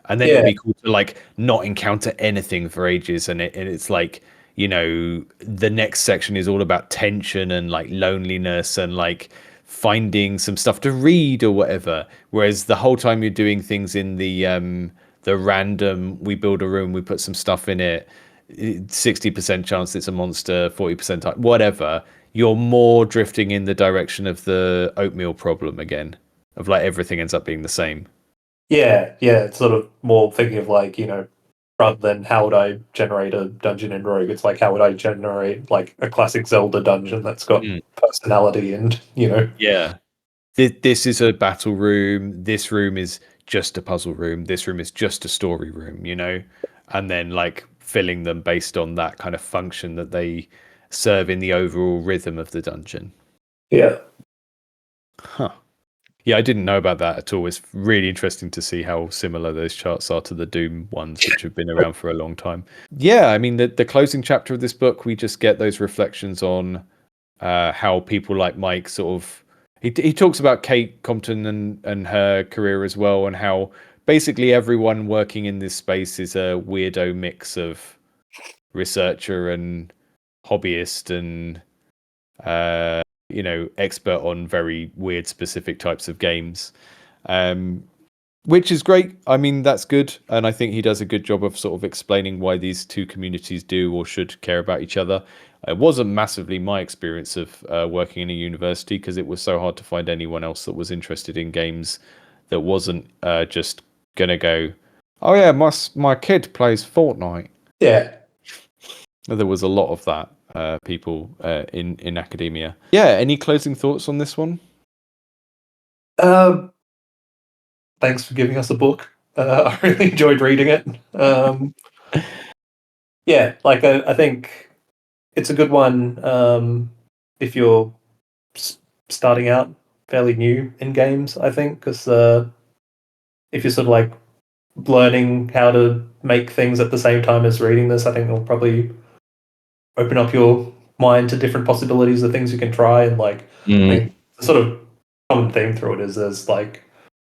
and then it'd be cool to like not encounter anything for ages, and it's like, the next section is all about tension and like loneliness and like finding some stuff to read or whatever, whereas the whole time you're doing things in the random, we build a room, we put some stuff in it, 60% chance it's a monster, 40% whatever, you're more drifting in the direction of the oatmeal problem again, of like everything ends up being the same. Yeah, it's sort of more thinking of like, rather than how would I generate a dungeon in Rogue, it's like how would I generate like a classic Zelda dungeon that's got personality and, Yeah. This is a battle room. This room is just a puzzle room. This room is just a story room, and then like filling them based on that kind of function that they serve in the overall rhythm of the dungeon. Yeah. Huh. Yeah, I didn't know about that at all. It's really interesting to see how similar those charts are to the Doom ones, which have been around for a long time. Yeah, I mean, the closing chapter of this book, we just get those reflections on how people like Mike sort of. He talks about Kate Compton and her career as well, and how basically everyone working in this space is a weirdo mix of researcher and hobbyist and expert on very weird specific types of games, which is great. I mean, that's good, and I think he does a good job of sort of explaining why these two communities do or should care about each other. It wasn't massively my experience of working in a university, because it was so hard to find anyone else that was interested in games that wasn't just gonna go, oh yeah, my kid plays Fortnite. Yeah. There was a lot of that. People in academia. Yeah, any closing thoughts on this one? Thanks for giving us a book. I really enjoyed reading it. Yeah, like I think it's a good one if you're starting out fairly new in games. I think because if you're sort of like learning how to make things at the same time as reading this, I think it'll probably open up your mind to different possibilities of things you can try. And like, I think the sort of common theme through it is there's like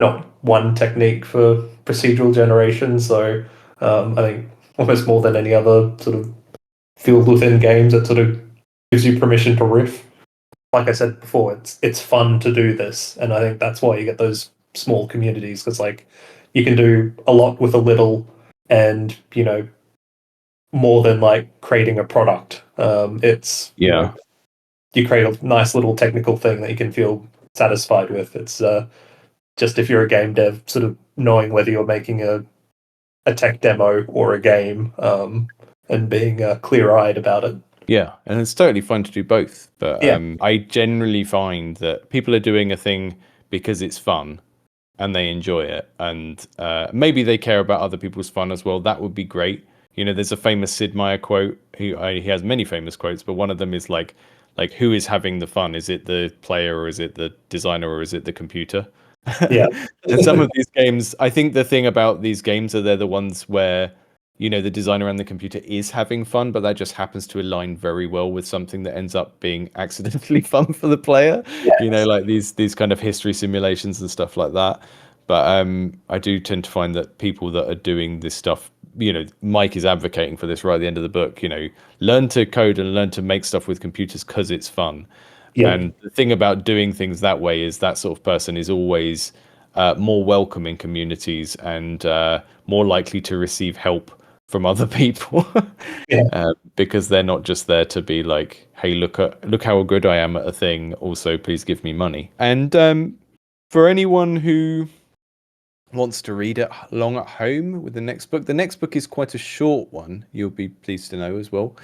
not one technique for procedural generation. So I think almost more than any other sort of field within games, it sort of gives you permission to riff. Like I said before, it's fun to do this, and I think that's why you get those small communities because like you can do a lot with a little, and more than like creating a product. It's Yeah. you create a nice little technical thing that you can feel satisfied with. It's just if you're a game dev, sort of knowing whether you're making a tech demo or a game, and being clear-eyed about it. Yeah, and it's totally fun to do both. But Yeah, I generally find that people are doing a thing because it's fun and they enjoy it, and maybe they care about other people's fun as well. That would be great. There's a famous Sid Meier quote. He has many famous quotes, but one of them is like who is having the fun? Is it the player, or is it the designer, or is it the computer? yeah, And some of these games, I think the thing about these games are they're the ones where the designer and the computer is having fun, but that just happens to align very well with something that ends up being accidentally fun for the player. yeah, Like these kind of history simulations and stuff like that. But I do tend to find that people that are doing this stuff, Mike is advocating for this right at the end of the book. Learn to code and learn to make stuff with computers because it's fun. yep, And the thing about doing things that way is that sort of person is always more welcome in communities and more likely to receive help from other people yeah. because they're not just there to be like, hey, look how good I am at a thing. Also, please give me money. And for anyone who wants to read it along at home with the next book is quite a short one. You'll be pleased to know as well.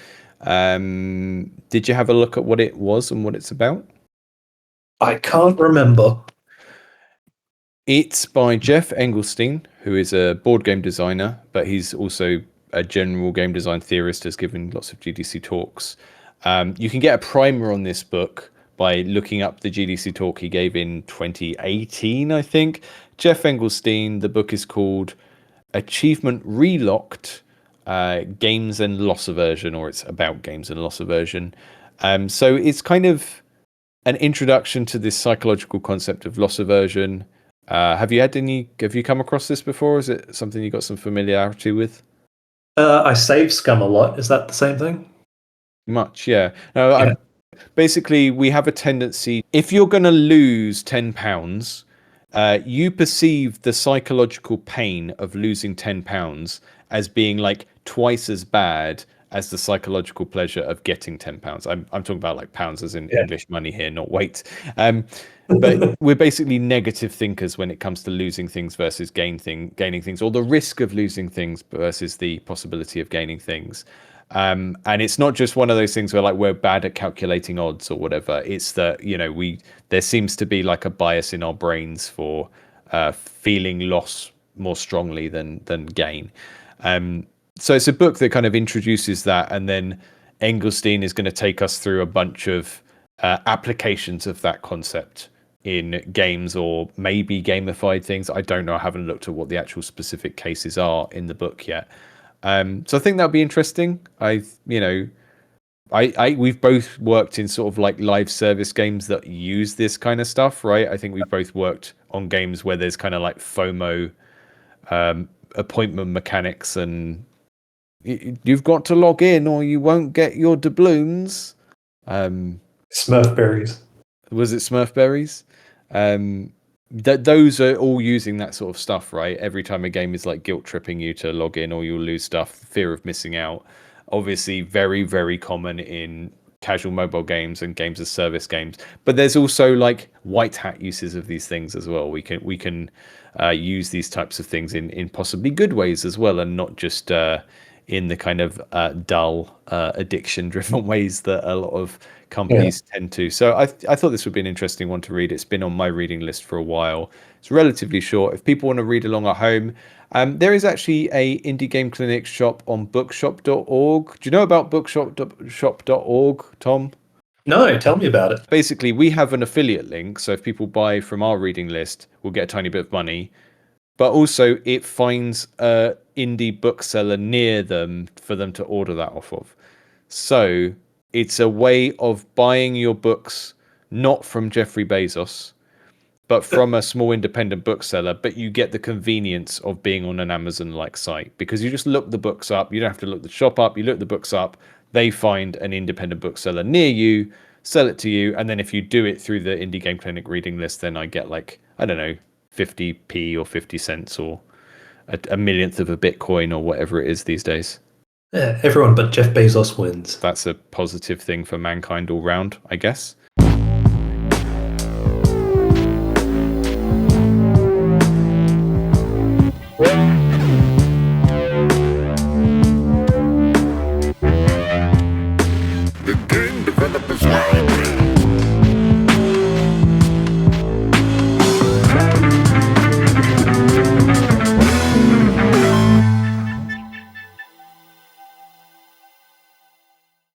Did you have a look at what it was and what it's about? I can't remember. It's by Jeff Engelstein, who is a board game designer, but he's also a general game design theorist, has given lots of GDC talks. You can get a primer on this book by looking up the GDC talk he gave in 2018, I think. Jeff Engelstein, the book is called Achievement Relocked, Games and Loss Aversion, or it's about games and loss aversion. So it's kind of an introduction to this psychological concept of loss aversion. Have you come across this before? Is it something you got some familiarity with? I save scum a lot. Is that the same thing? Much, yeah. No, Yeah, basically we have a tendency, if you're going to lose £10, you perceive the psychological pain of losing £10 as being like twice as bad as the psychological pleasure of getting £10. I'm talking about like pounds as in yeah, English money here, not weight. But we're basically negative thinkers when it comes to losing things versus gaining things, or the risk of losing things versus the possibility of gaining things. And it's not just one of those things where like we're bad at calculating odds or whatever. It's that there seems to be like a bias in our brains for feeling loss more strongly than gain. So it's a book that kind of introduces that, and then Engelstein is going to take us through a bunch of applications of that concept in games or maybe gamified things. I don't know. I haven't looked at what the actual specific cases are in the book yet. So I think that'll be interesting. We've both worked in sort of like live service games that use this kind of stuff, right? I think we've both worked on games where there's kind of like FOMO, appointment mechanics, and you've got to log in or you won't get your doubloons. Smurfberries. Was it Smurfberries? Those are all using that sort of stuff, right? Every time a game is like guilt tripping you to log in or you'll lose stuff, fear of missing out. Obviously, very, very common in casual mobile games and games as service games. But there's also like white hat uses of these things as well. We can use these types of things in possibly good ways as well, and not just in the kind of dull, addiction-driven ways that a lot of companies tend to. So I thought this would be an interesting one to read. It's been on my reading list for a while. It's relatively short. If people want to read along at home, there is actually a indie game clinic shop on bookshop.org. Do you know about bookshop.org, Tom? No, tell me about it. Basically, we have an affiliate link. So if people buy from our reading list, we'll get a tiny bit of money. But also it finds a indie bookseller near them for them to order that off of. So it's a way of buying your books not from Jeffrey Bezos, but from a small independent bookseller, but you get the convenience of being on an Amazon-like site because you just look the books up. You don't have to look the shop up. You look the books up. They find an independent bookseller near you, sell it to you, and then if you do it through the Indie Game Clinic reading list, then I get like, I don't know, 50p or 50 cents or a millionth of a Bitcoin or whatever it is these days. Yeah, everyone but Jeff Bezos wins. That's a positive thing for mankind all round, I guess. The game developers